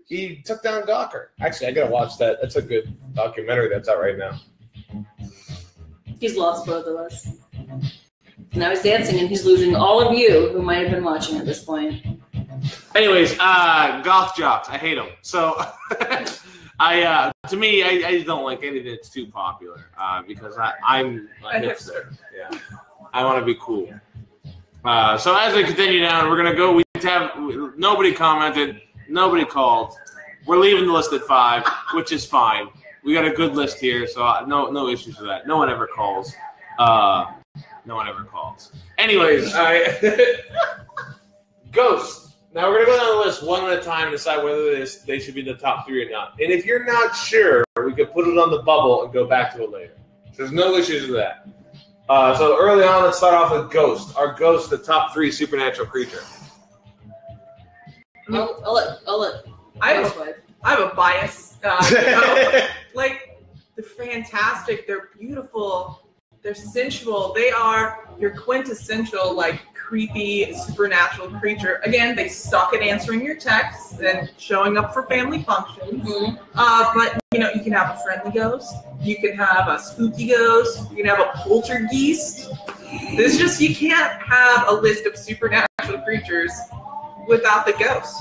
he took down Gawker. Actually, I gotta watch that. That's a good documentary that's out right now. He's lost both of us. Now he's dancing, and he's losing all of you who might have been watching at this point. Anyways, goth jocks. I hate them. So, to me, I just don't like anything that's too popular because I'm a hipster. Yeah, I want to be cool. So as we continue down, we're gonna go. Nobody commented, nobody called. We're leaving the list at 5, which is fine. We got a good list here, so no issues with that. No one ever calls. Anyways, Ghosts. Now we're gonna go down the list one at a time and decide whether they should be in the top 3 or not. And if you're not sure, we could put it on the bubble and go back to it later. There's no issues with that. So early on, let's start off with Ghost. Our Ghost, the top 3 supernatural creature. I'll let. I have a bias. Like, they're fantastic. They're beautiful. They're sensual. They are your quintessential, like, creepy supernatural creature. Again, they suck at answering your texts and showing up for family functions. Mm-hmm. But you can have a friendly ghost. You can have a spooky ghost. You can have a poltergeist. You can't have a list of supernatural creatures without the ghost.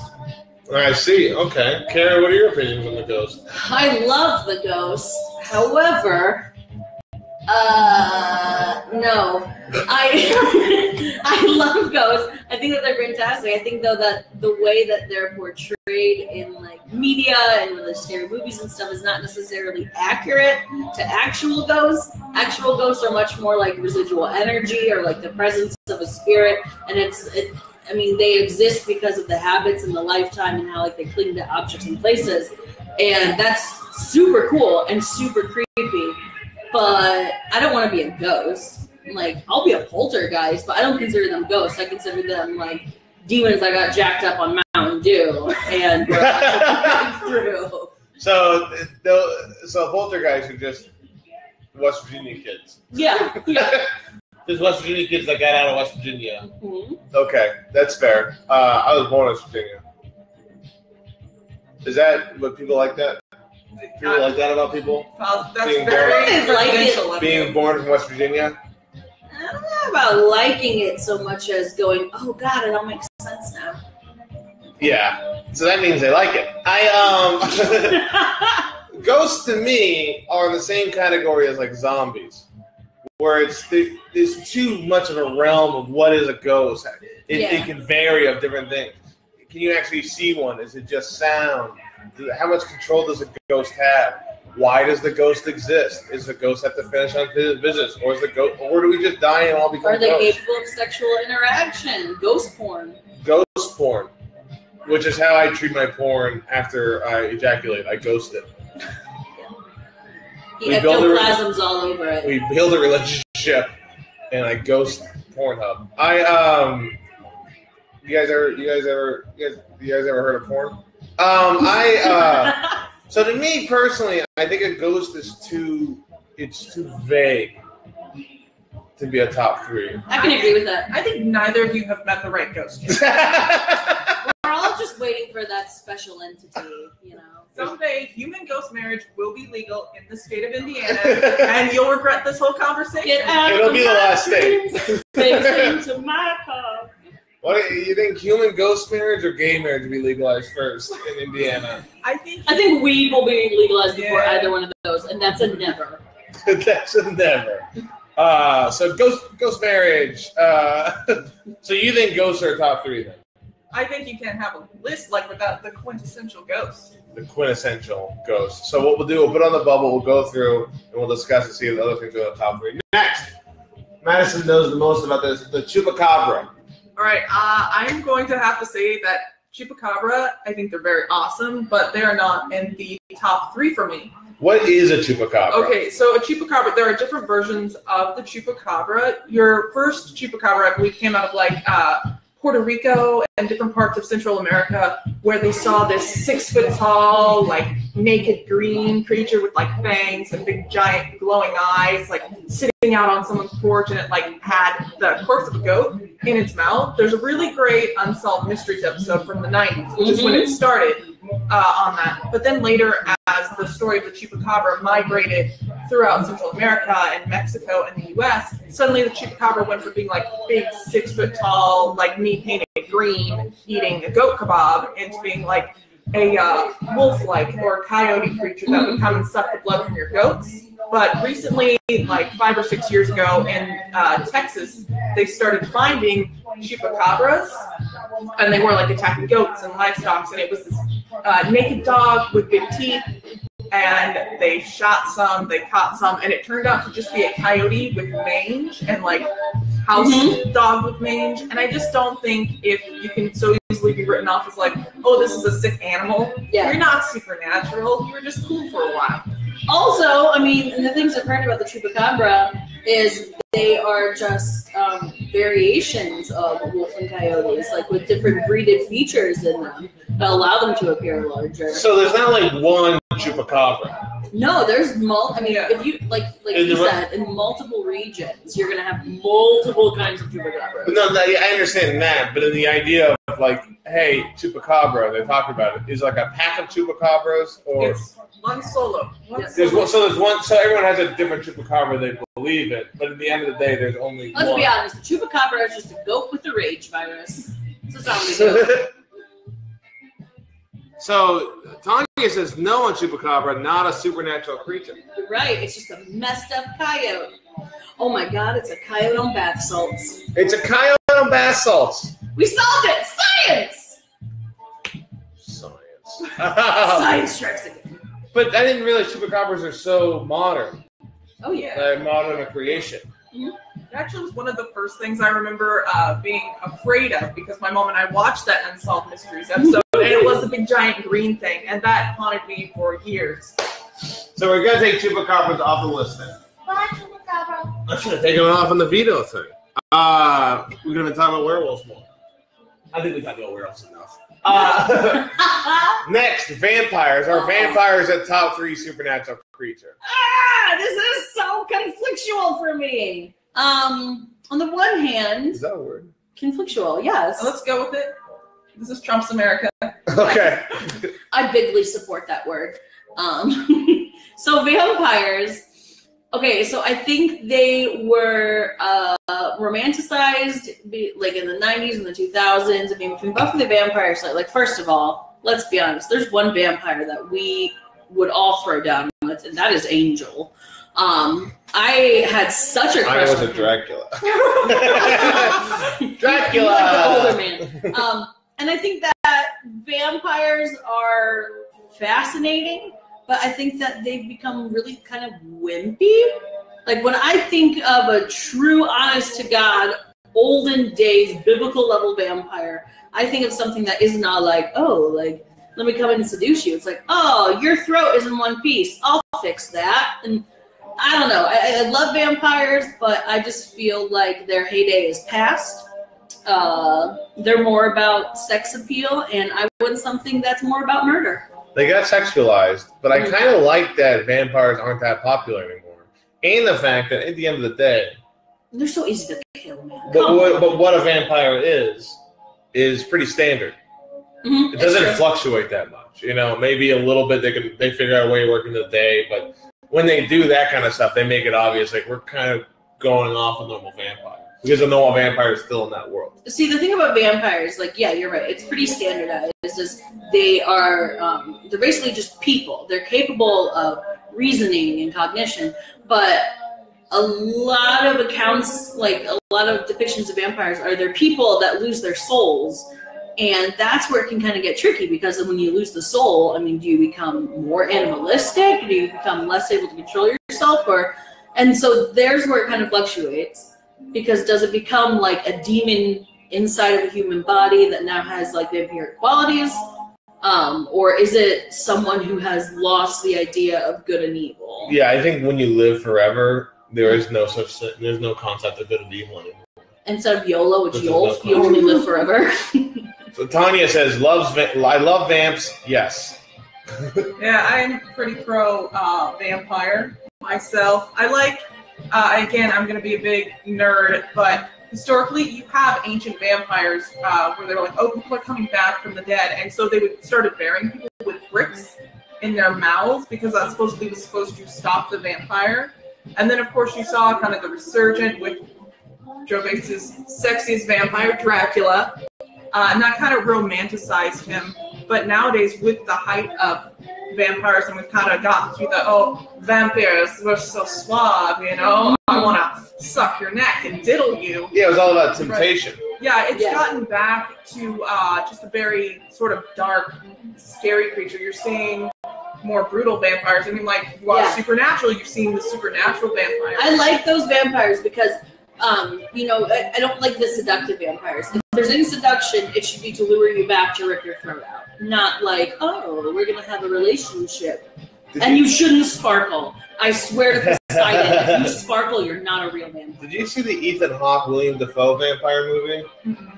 I see. Okay, Kerri, what are your opinions on the Ghost? I love the Ghost. However, no. I love ghosts. I think that they're fantastic. I think, though, that the way that they're portrayed in, like, media and with the scary movies and stuff is not necessarily accurate to actual ghosts. Actual ghosts are much more like residual energy or like the presence of a spirit, and they exist because of the habits and the lifetime and how, like, they cling to objects and places, and that's super cool and super creepy. But I don't want to be a ghost. Like, I'll be a poltergeist, but I don't consider them ghosts. I consider them, like, demons that got jacked up on Mountain Dew and were through. So poltergeists are just West Virginia kids. Yeah. Just West Virginia kids that got out of West Virginia. Mm-hmm. Okay, that's fair. I was born in West Virginia. Is that what people like that? People like that about people? That's very being born from West Virginia? I don't know about liking it so much as going, oh God, it all makes sense now. Yeah, so that means they like it. Ghosts to me are in the same category as like zombies, where there's too much of a realm of what is a ghost. It can vary of different things. Can you actually see one? Is it just sound? How much control does a ghost have? Why does the ghost exist? Is the ghost have to finish on business, or is the ghost, or do we just die and all become ghosts? Are they capable of sexual interaction? Ghost porn. Ghost porn, which is how I treat my porn after I ejaculate. I ghost it. The ectoplasm's all over it. We build a relationship, and I ghost Pornhub. You guys ever heard of porn? So to me personally, I think a ghost is too vague to be a top 3. I can agree with that. I think neither of you have met the right ghost yet. We're all just waiting for that special entity, Someday, human ghost marriage will be legal in the state of Indiana, and you'll regret this whole conversation. It'll be the last state. Into my car. What do you think? Human ghost marriage or gay marriage will be legalized first in Indiana? I think weed will be legalized before either one of those, and that's a never. That's a never. So ghost marriage. So you think ghosts are top 3 then? I think you can have a list like without the quintessential ghost. The quintessential ghost. So what we'll do, we'll put on the bubble, we'll go through, and we'll discuss and see if the other things are in the top 3. Next, Madyson knows the most about this. The Chupacabra. All right, I'm going to have to say that Chupacabra, I think they're very awesome, but they are not in the top 3 for me. What is a Chupacabra? Okay, so a Chupacabra, there are different versions of the Chupacabra. Your first Chupacabra, I believe, came out of like Puerto Rico and different parts of Central America, where they saw this 6-foot-tall, like naked green creature with like fangs and big giant glowing eyes, like sitting out on someone's porch, and it like had the corpse of a goat in its mouth. There's a really great Unsolved Mysteries episode from the 90s, which is when it started. on that. But then later, as the story of the Chupacabra migrated throughout Central America and Mexico and the U.S., suddenly the Chupacabra went from being like big 6 foot tall, like meat painted green, eating a goat kebab, into being like a wolf-like or coyote creature that would come and suck the blood from your goats. But recently, like 5 or 6 years ago in Texas, they started finding Chupacabras, and they were like attacking goats and livestock, and it was this naked dog with big teeth, and they shot some, they caught some, and it turned out to just be a coyote with mange and like house dog with mange. And I just don't think if you can so easily be written off as like, oh, this is a sick animal. Yeah. You're not supernatural. You were just cool for a while. Also, I mean, and the things I've heard about the Chupacabra is they are just variations of wolf and coyotes, like with different breeded features in them that allow them to appear larger. So there's not like one Chupacabra. No, there's I mean, if you like you said, in multiple regions, you're gonna have multiple kinds of Chupacabras. No, I understand that, but in the idea of like, hey, Chupacabra, they talk about it, is like a pack of Chupacabras, or It's one solo. there's one. So everyone has a different Chupacabra they believe it, but at the end of the day, there's only Let's one. be honest, the Chupacabra is just a goat with the rage virus. That's how we do it. So Tanya says no on Chupacabra, not a supernatural creature. You're right, it's just a messed up coyote. Oh my god, it's a coyote on bath salts. It's a coyote on bath salts. We solved it! Science! Science. Science strikes again. But I didn't realize Chupacabras are so modern. Oh yeah. They're modern a creation. Mm-hmm. It actually was one of the first things I remember being afraid of, because my mom and I watched that Unsolved Mysteries episode, and it was the big giant green thing, and that haunted me for years. So we're gonna take Chupacabras off the list then. Bye, Chupacabra. I should have taken it off on the veto thing. We're gonna talk about werewolves more. I think we talked about werewolves enough. Next, vampires. Are vampires a top 3 supernatural creature? This is so conflictual for me. On the one hand, Is that a word? conflictual, yes. Let's go with it. This is Trump's America. Okay. I bigly support that word. So vampires. Okay, so I think they were romanticized, like in the 90s and the 2000s. I mean, between Buffy the Vampire Slayer, like first of all, let's be honest. There's one vampire that we would all throw down with, and that is Angel. I had such a crush. I was on a him. Dracula. Dracula, like the older man. And I think that vampires are fascinating, but I think that they've become really kind of wimpy. Like when I think of a true, honest to God, olden days, biblical level vampire, I think of something that is not like, oh, like, let me come in and seduce you. It's like, oh, your throat is in one piece. I'll fix that. And I don't know. I love vampires, but I just feel like their heyday is past. They're more about sex appeal, and I want something that's more about murder. They got sexualized, but I kind of like that vampires aren't that popular anymore. And the fact that at the end of the day, They're so easy to kill, man. but what a vampire is pretty standard. Mm-hmm. It doesn't fluctuate that much. You know, maybe a little bit they figure out a way to work in the day, but when they do that kind of stuff, they make it obvious like we're kind of going off a normal vampire. Because a normal vampire is still in that world. See, the thing about vampires, like, yeah, you're right. It's pretty standardized. It's just they are, they're basically just people. They're capable of reasoning and cognition, but a lot of accounts, like a lot of depictions of vampires are they're people that lose their souls. And that's where it can kind of get tricky, because when you lose the soul, I mean, do you become more animalistic? Do you become less able to control yourself? And so there's where it kind of fluctuates, because does it become like a demon inside of a human body that now has like vampiric qualities? Or is it someone who has lost the idea of good and evil? Yeah, I think when you live forever, there's no concept of good and evil anymore. Instead of YOLO, it's There's YOLF, no you only live forever. So Tanya says, I love vamps, yes. Yeah, I'm pretty pro vampire myself. I like, again, I'm going to be a big nerd, but historically you have ancient vampires where they were like, oh, people are coming back from the dead, and so they would started burying people with bricks in their mouths because that supposedly was supposed to stop the vampire. And then, of course, you saw kind of the resurgent with Joe Bates' sexiest vampire, Dracula. And that kind of romanticized him. But nowadays, with the height of vampires, and we've kind of gotten through the, vampires, we're so suave, you know? I want to suck your neck and diddle you. Yeah, it was all about temptation. Right. Yeah, it's gotten back to just a very sort of dark, scary creature. You're seeing more brutal vampires. I mean, like, you watch Supernatural, you've seen the supernatural vampires. I like those vampires because, I don't like the seductive vampires. If there's any seduction, it should be to lure you back to rip your throat out. Not like, we're going to have a relationship. And you shouldn't sparkle. I swear to Poseidon, if you sparkle, you're not a real vampire. Did you see the Ethan Hawke, William Dafoe vampire movie? Mm-hmm.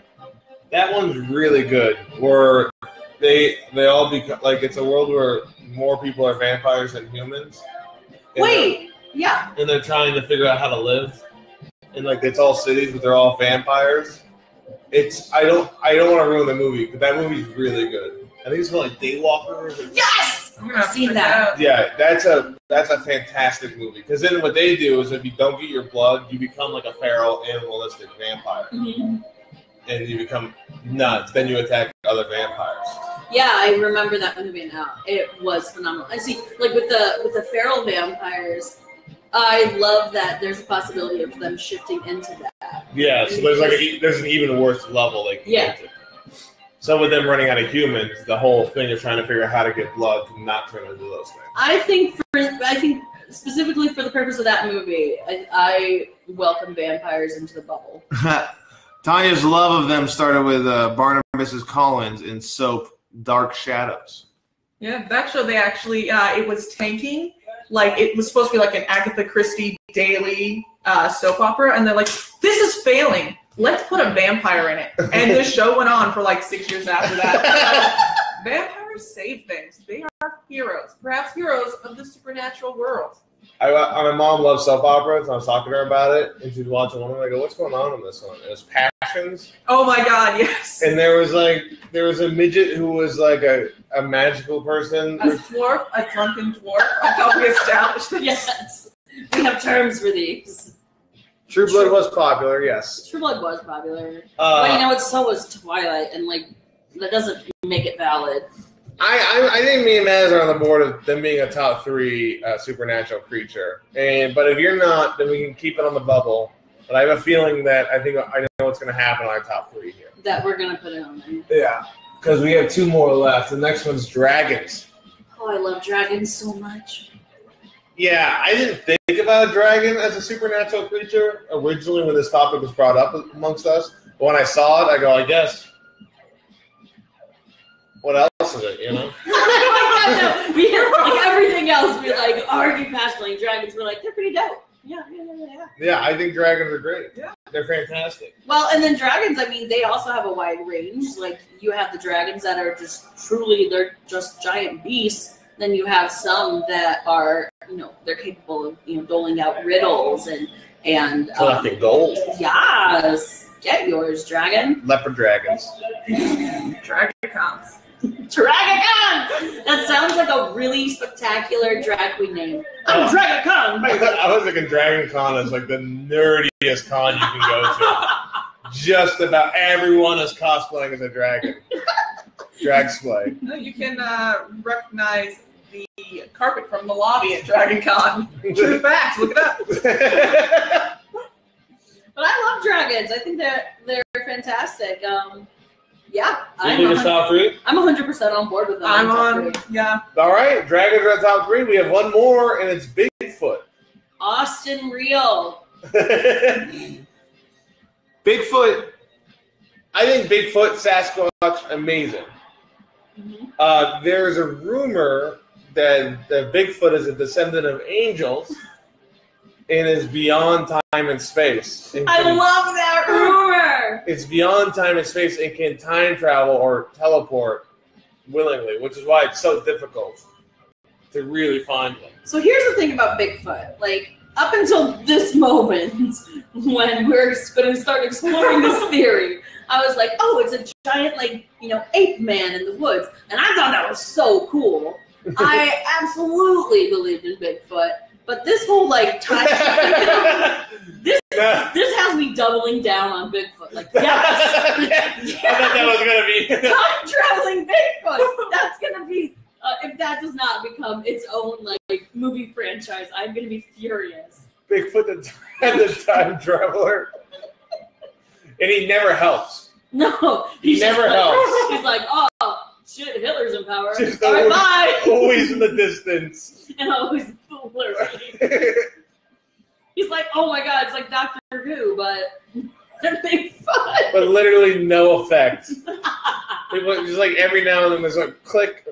That one's really good. Where they all become, like, it's a world where more people are vampires than humans. And and they're trying to figure out how to live. And, like, it's all cities, but they're all vampires. I don't want to ruin the movie, but that movie's really good. I think it's called, like, Daywalkers. Yes! I've seen that. Yeah, that's a fantastic movie. Because then what they do is if you don't get your blood, you become like a feral, animalistic vampire. Mm-hmm. And you become nuts. Then you attack other vampires. Yeah, I remember that movie now. It was phenomenal. And see, like with the feral vampires, I love that there's a possibility of them shifting into that. Yeah, so there's an even worse level they can get to. So with them running out of humans, the whole thing is trying to figure out how to get blood to not turn into those things. I think specifically for the purpose of that movie, I welcome vampires into the bubble. Tanya's love of them started with Barnabas Collins in soap Dark Shadows. Yeah, that show they actually it was tanking. Like it was supposed to be like an Agatha Christie daily soap opera, and they're like, "This is failing. Let's put a vampire in it." And this show went on for like 6 years after that. Vampires save things. They are heroes, perhaps heroes of the supernatural world. My mom loves soap operas, and I was talking to her about it, and she was watching one, and I go, "What's going on in this one?" It was Passions. Oh my God, yes. And there was a midget who was like a magical person. A dwarf, a drunken dwarf. I thought we established this. Yes, we have terms for these. True Blood was popular, yes. True Blood was popular. But so was Twilight, and like that doesn't make it valid. I think me and Maz are on the board of them being a top 3 supernatural creature. But if you're not, then we can keep it on the bubble. But I have a feeling that I know what's going to happen on our top 3 here. That we're going to put it on there. Yeah, because we have 2 more left. The next one's dragons. Oh, I love dragons so much. Yeah, I didn't think about a dragon as a supernatural creature originally when this topic was brought up amongst us. But when I saw it, I go, I guess. What else is it, you know? No. We hear like everything else. We like argue passionately. Dragons, we're like, they're pretty dope. Yeah. Yeah, I think dragons are great. Yeah. They're fantastic. Well, and then dragons, I mean, they also have a wide range. Like, you have the dragons that are just truly, they're just giant beasts. Then you have some that are, they're capable of, doling out riddles and collecting gold. Yes. Get yours, dragon. Leopard dragons. Dragons. Dragacon! That sounds like a really spectacular drag queen name. I'm Dragacon, baby! I was thinking Dragon Con is like the nerdiest con you can go to. Just about everyone is cosplaying as a dragon. Drag splay. You can recognize the carpet from the lobby at Dragon Con. True facts, look it up. But I love dragons. I think they're fantastic. Yeah. I'm 100% on board with them. I'm on, yeah. All right, dragons are top 3. We have one more, and it's Bigfoot. Austin Real. Bigfoot. I think Bigfoot, Sasquatch, amazing. Mm-hmm. There's a rumor that Bigfoot is a descendant of angels and is beyond time and space. I love that rumor! It's beyond time and space and can time travel or teleport willingly, which is why it's so difficult to really find them. So here's the thing about Bigfoot. Like, up until this moment, when we're going to start exploring this theory, I was like, oh, it's a giant, like, ape man in the woods. And I thought that was so cool. I absolutely believed in Bigfoot. But this whole, like, time this has me doubling down on Bigfoot. Like, yes. I thought that was going to be... time-traveling Bigfoot. That's going to be... if that does not become its own, like, movie franchise, I'm going to be furious. Bigfoot the time traveler. And he never helps. No. He never helps. He's like, oh, shit, Hitler's in power. Just all right, bye. Always in the distance. And always lurking. He's like, oh my god, it's like Doctor Who, but Bigfoot. But literally no effect. Just like every now and then there's a click.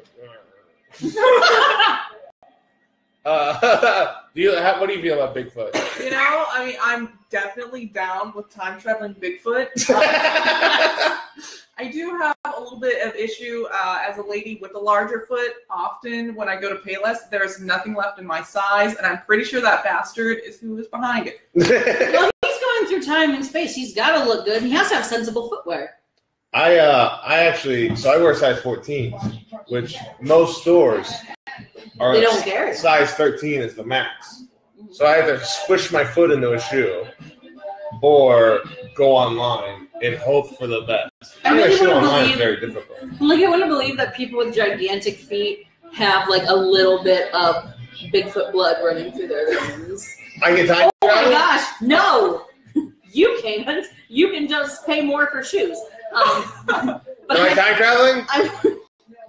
What do you feel about Bigfoot? I mean, I'm definitely down with time traveling Bigfoot. I do have a little bit of issue as a lady with a larger foot. Often when I go to Payless, there's nothing left in my size, and I'm pretty sure that bastard is who is behind it. Well, he's going through time and space. He's got to look good. He has to have sensible footwear. I wear size 14, which most stores are. They don't care. Size 13 is the max. So I either squish my foot into a shoe or go online and hope for the best. I really shoe want to online is believe, very difficult. Like, I want to believe that people with gigantic feet have, like, a little bit of Bigfoot blood running through their veins. I can time travel? My gosh, no! You can't. You can just pay more for shoes. Am I time traveling?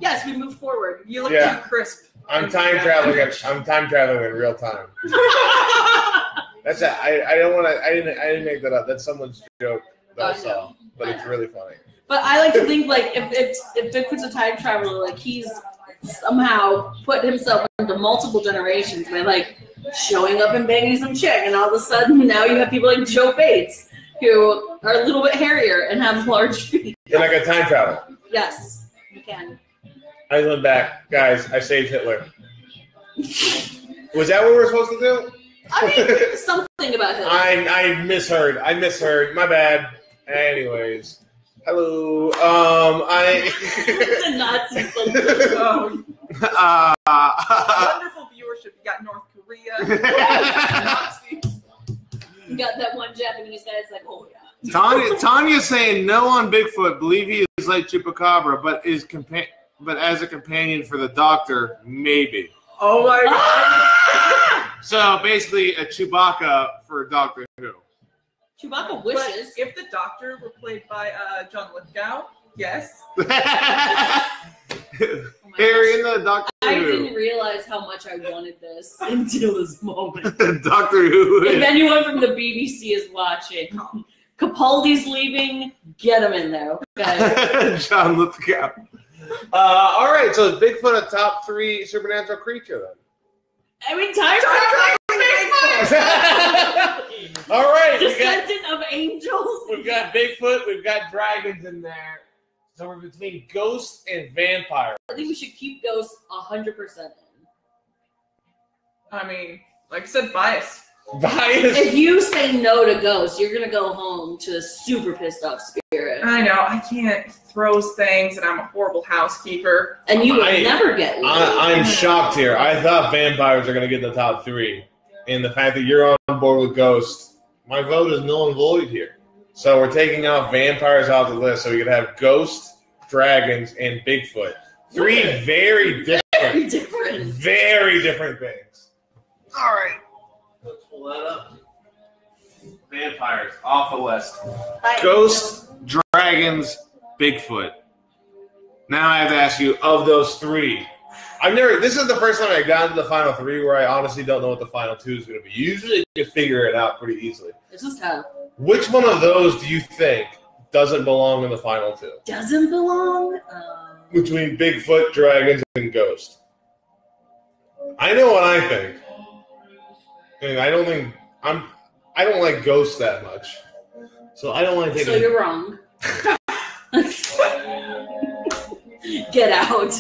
Yes, we move forward. You look too crisp. I'm time traveling in real time. That's it. I don't want to. I didn't make that up. That's someone's joke that I saw, but it's really funny. But I like to think, like, if Bigfoot's a time traveler, like, he's somehow put himself into multiple generations by, like, showing up and banging some chick, and all of a sudden now you have people like Joe Bates who are a little bit hairier and have large feet. And I got time travel. Yes, you can. I went back, guys. I saved Hitler. Was that what we were supposed to do? I mean, something about Hitler. I misheard. My bad. Anyways, hello. The Nazis. Wonderful viewership. You got North Korea. Nazis. You got that one Japanese guy that's like, oh yeah. Tanya's saying no on Bigfoot. Believe he is like Chupacabra, but as a companion for the Doctor, maybe. Oh my god. So basically, a Chewbacca for Doctor Who. Chewbacca wishes. But if the Doctor were played by John Lithgow, yes. Harry and the Doctor Who. I didn't realize how much I wanted this until this moment. Doctor Who. If anyone from the BBC is watching, Capaldi's leaving. Get him in there, okay? John Lithgow. All right, so is Bigfoot a top 3 supernatural creature then? I mean, time traveling. All right, Descendant of angels. We've got Bigfoot. We've got dragons in there. So we're between ghosts and vampires. I think we should keep ghosts 100% in. I mean, like I said, bias. If you say no to ghosts, you're gonna go home to a super pissed off spirit. I know. I can't throw things, and I'm a horrible housekeeper. And you will never get one. I'm shocked here. I thought vampires are going to get the top 3. And the fact that you're on board with ghosts, my vote is null and void here. So we're taking off vampires off the list so we could have ghosts, dragons, and Bigfoot. 3 very different things. All right. Let's pull that up. Vampires off the list. Ghosts, dragons, Bigfoot. Now I have to ask you, of those 3, this is the first time I've gotten to the final 3 where I honestly don't know what the final 2 is going to be. Usually you can figure it out pretty easily. This is tough. Which one of those do you think doesn't belong in the final 2? Doesn't belong? Between Bigfoot, dragons, and ghost. I know what I think. And I don't like ghosts that much. So I don't like taking... So you're wrong. Get out.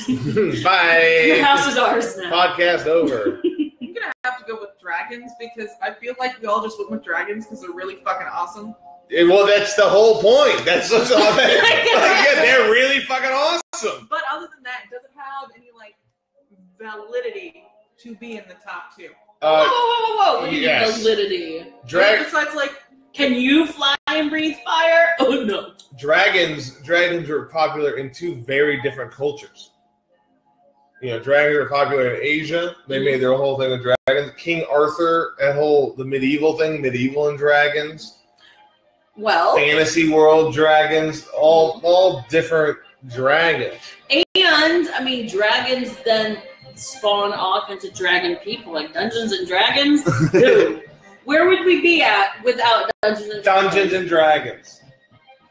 Bye. Your house is ours now. Podcast over. I'm going to have to go with dragons because I feel like we all just went with dragons because they're really fucking awesome. Well, that's the whole point. That's what's all that. Yeah, they're really fucking awesome. But other than that, it doesn't have any like validity to be in the top 2. Whoa! What do you mean Yes. validity? Besides, like, can you fly and breathe fire? Oh no. Dragons were popular in 2 very different cultures. You know, dragons are popular in Asia. They made their whole thing with dragons. King Arthur, the medieval thing, medieval and dragons. Well, Fantasy world dragons, all different dragons. and I mean, dragons then spawn all kinds of dragon people, like Dungeons and Dragons. Dude, where would we be at without Dungeons and Dragons? Dungeons and Dragons.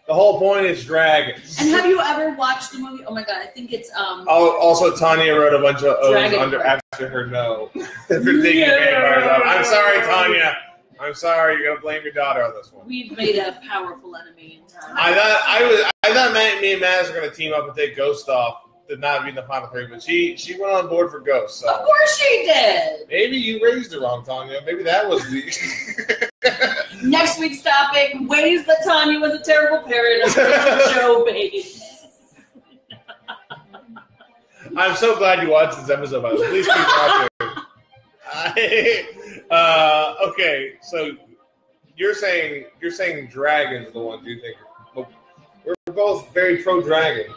The whole point is dragons. And have you ever watched the movie? Oh my god, I think it's Also, Tanya wrote a bunch of O's Dragon after her no for taking vampires off. I'm sorry, Tanya. I'm sorry. You're gonna blame your daughter on this one. We've made a powerful enemy in time. I thought me and Mads were gonna team up and take Ghost off. Did not be in the final 3, but she went on board for Ghost. So. Of course she did. Maybe you raised her wrong, Tanya. Maybe that was the. Next week's topic: ways that Tanya was a terrible parent of Joe babies. I'm so glad you watched this episode, by the way. Please keep watching. Okay, so you're saying dragons are the ones you think. Well, we're both very pro dragon,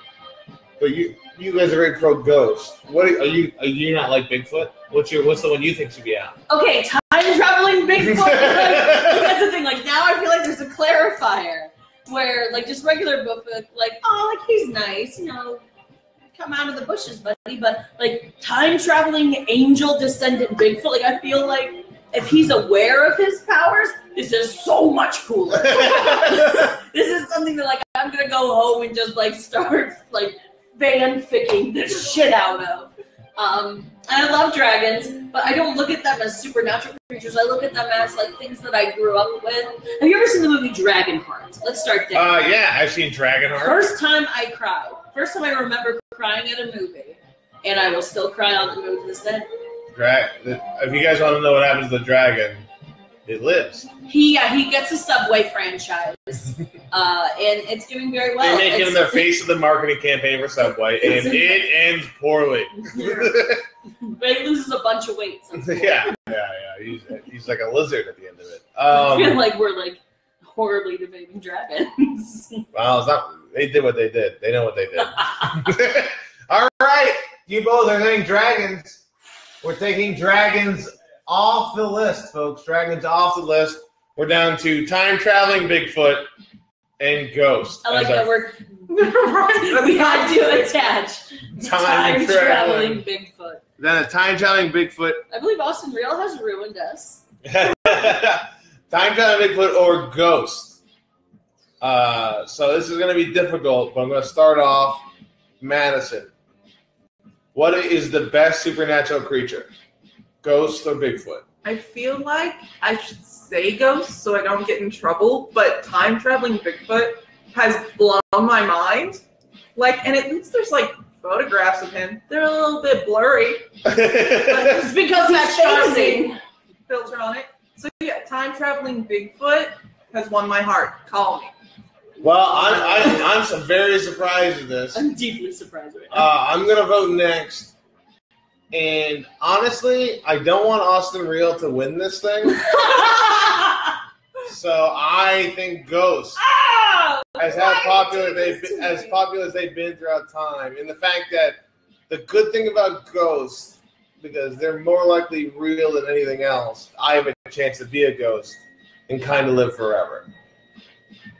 but you guys are very pro ghost. What are you not like Bigfoot? What's the one you think should be out? Okay, time traveling Bigfoot. That's the thing. Like now, I feel like there's a clarifier where like just regular Bigfoot, like he's nice, you know. Come out of the bushes, buddy. But like time traveling angel descendant Bigfoot, like I feel like if he's aware of his powers, this is so much cooler. This is something that like I'm gonna go home and just like start like fanficking the shit out of. And I love dragons, but I don't look at them as supernatural creatures. I look at them as like things that I grew up with. Have you ever seen the movie Dragonheart? Let's start there. Yeah, I've seen Dragonheart. First time I cried. First time I remember crying at a movie, and I will still cry on the movie to this day. If you guys want to know what happens to the dragon, it lives. He gets a Subway franchise, and it's doing very well. They make him the face of the marketing campaign for Subway, and it ends poorly. But he loses a bunch of weight. So cool. Yeah. He's like a lizard at the end of it. I feel like we're like horribly debating dragons. Well, it's not. They did what they did. They know what they did. All right, you both are saying dragons. We're taking dragons off the list, folks. Dragons off the list. We're down to time-traveling Bigfoot and Ghost. I like that word. We had to attach time-traveling Bigfoot. Then a time-traveling Bigfoot. I believe Austin Real has ruined us. Time-traveling Bigfoot or Ghost. So this is going to be difficult, but I'm going to start off. Madyson. What is the best supernatural creature? Ghost or Bigfoot? I feel like I should say ghost so I don't get in trouble, but time traveling Bigfoot has blown my mind. Like, and at least there's like photographs of him. They're a little bit blurry. But It's because that's charming. Filter on it. So yeah, time traveling Bigfoot has won my heart. Call me. Well, I'm very surprised at this. I'm deeply surprised right now. I'm going to vote next. And honestly, I don't want Austin Real to win this thing. So I think Ghost, as popular as they've been throughout time, and the fact that the good thing about Ghost, because they're more likely real than anything else, I have a chance to be a ghost and kind of live forever.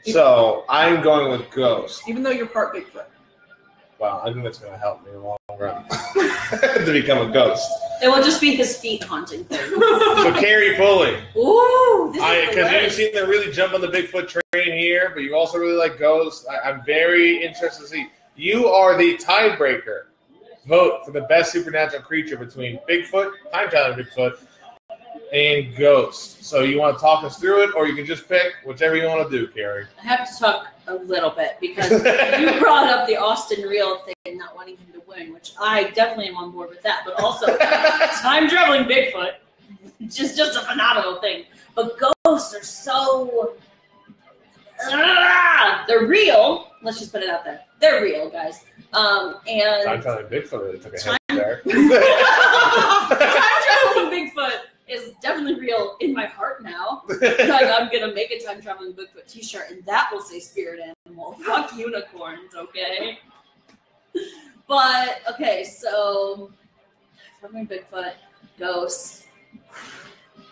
So I'm going with Ghost. Even though you're part Bigfoot. Wow, I think that's going to help me in the long run to become a ghost. It will just be his feet haunting things. So Kerri, Pulley. Ooh, this is Because you've seen them really jump on the Bigfoot train here, but you also really like Ghost. I'm very interested to see. You are the tiebreaker. Vote for the best supernatural creature between Bigfoot, time-traveling Bigfoot, and Ghost. So you want to talk us through it, or you can just pick whichever you want to do, Kerri. I have to talk a little bit because you brought up the Austin Real thing, not wanting him to win, which I definitely am on board with that. But also, time-traveling Bigfoot, just a phenomenal thing. But ghosts are so They're real. Let's just put it out there. They're real, guys. And I'm telling Bigfoot really took a hit there. Time-traveling Bigfoot is definitely real in my heart now. Like, I'm going to make a time-traveling Bigfoot t-shirt, and that will say spirit animal. Fuck unicorns, okay? But, okay, so time-traveling Bigfoot, ghosts.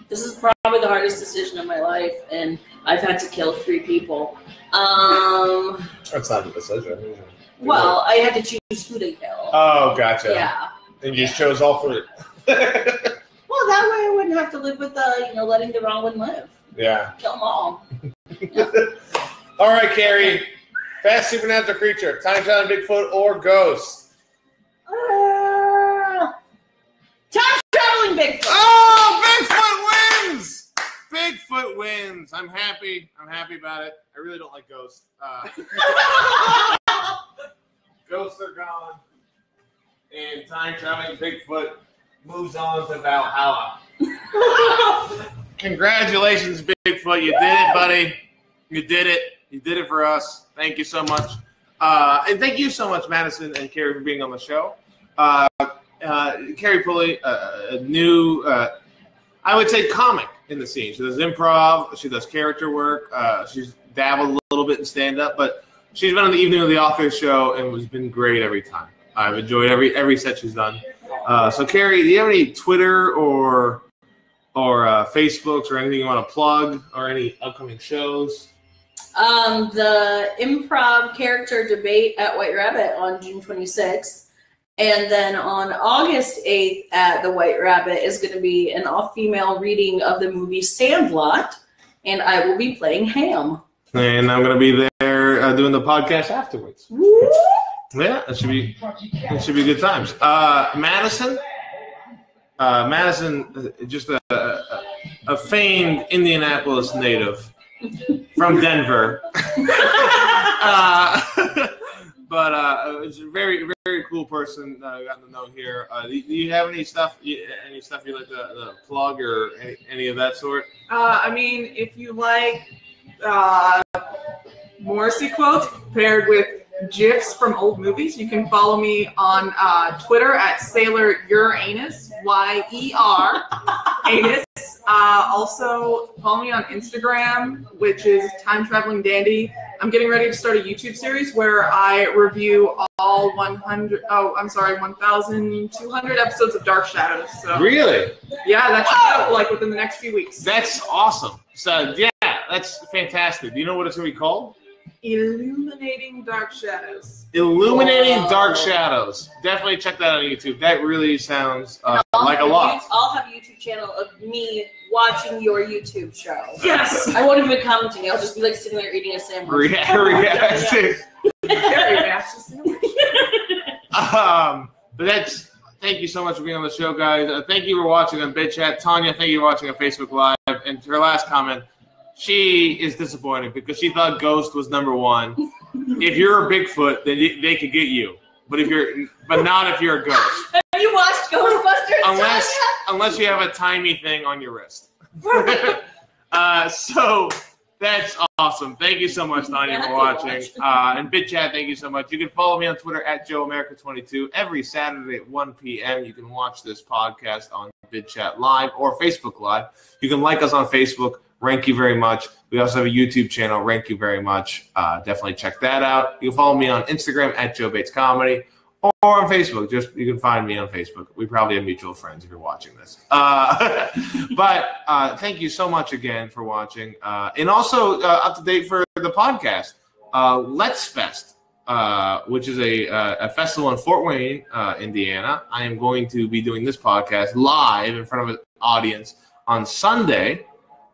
This is probably the hardest decision of my life, and I've had to kill 3 people. That's not a decision. Well, I had to choose who to kill. Oh, gotcha. Yeah. And you just chose all 3. Well, that way I wouldn't have to live with, letting the wrong one live. Yeah. Kill them all. All right, Kerri. Fast supernatural creature, time-traveling Bigfoot or ghost? Time-traveling Bigfoot. Oh, Bigfoot wins! Bigfoot wins. I'm happy. I'm happy about it. I really don't like ghosts. Ghosts are gone. And time-traveling Bigfoot moves on to Valhalla. Congratulations, Bigfoot. You did it, buddy. You did it. You did it for us. Thank you so much. And thank you so much, Madyson and Kerri, for being on the show. Kerri Pulley, a new, I would say, comic in the scene. She does improv. She does character work. She's dabbled a little bit in stand-up, but she's been on the Evening of the Office show and has been great every time. I've enjoyed every set she's done. So, Kerri, do you have any Twitter or Facebooks or anything you want to plug or any upcoming shows? The improv character debate at White Rabbit on June 26th. And then on August 8th at the White Rabbit is going to be an all-female reading of the movie Sandlot. And I will be playing Ham. And I'm going to be there doing the podcast afterwards. Woo! Yeah, it should be good times. Madyson, just a famed Indianapolis native from Denver, but it's a very, very cool person. Gotten to know here. Do you have any stuff you'd like to plug or any of that sort? I mean, if you like Morrissey quotes paired with GIFs from old movies, you can follow me on Twitter at Sailor Uranus, Y-E-R, Anus. Also, follow me on Instagram, which is Time Traveling Dandy. I'm getting ready to start a YouTube series where I review all 1,200 episodes of Dark Shadows. So, really? Yeah, that should be up, like within the next few weeks. That's awesome. So, yeah, that's fantastic. Do you know what it's going to be called? Illuminating Dark Shadows. Illuminating Dark Shadows. Definitely check that on YouTube. That really sounds like a lot. I'll have a YouTube channel of me watching your YouTube show. Yes! I won't even be commenting. I'll just be like sitting there eating a sandwich. Reacting. But thank you so much for being on the show, guys. Thank you for watching on BitChat. Tanya, thank you for watching on Facebook Live. And her last comment, she is disappointed because she thought Ghost was number 1. If you're a Bigfoot, then they could get you. But not if you're a ghost. Have you watched Ghostbusters? Unless you have a tiny thing on your wrist. So that's awesome. Thank you so much, Tanya, for watching. And BitChat, thank you so much. You can follow me on Twitter at JoeAmerica22. Every Saturday at 1 p.m. you can watch this podcast on BitChat Live or Facebook Live. You can like us on Facebook. Rank you very much. We also have a YouTube channel. Rank you very much. Definitely check that out. You can follow me on Instagram at Joe Bates Comedy or on Facebook. You can find me on Facebook. We probably have mutual friends if you're watching this. But thank you so much again for watching. And also up to date for the podcast, Let's Fest, which is a festival in Fort Wayne, Indiana. I am going to be doing this podcast live in front of an audience on Sunday,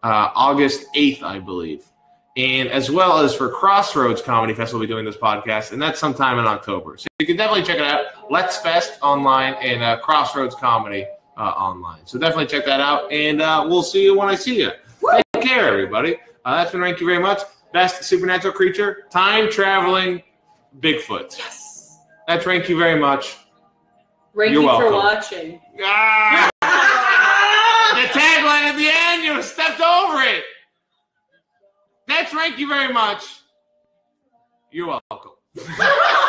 August 8th, I believe. And as well as for Crossroads Comedy Festival, we'll be doing this podcast, and that's sometime in October. So you can definitely check it out. Let's Fest online and Crossroads Comedy online. So definitely check that out, and we'll see you when I see you. Take care, everybody. That's been Rank You Very Much. Best supernatural creature, time-traveling Bigfoot. Yes. That's Rank You Very Much. Rank You're you welcome. for watching. Ah! The tagline at the end, you stepped over it. Thank you very much. You're welcome.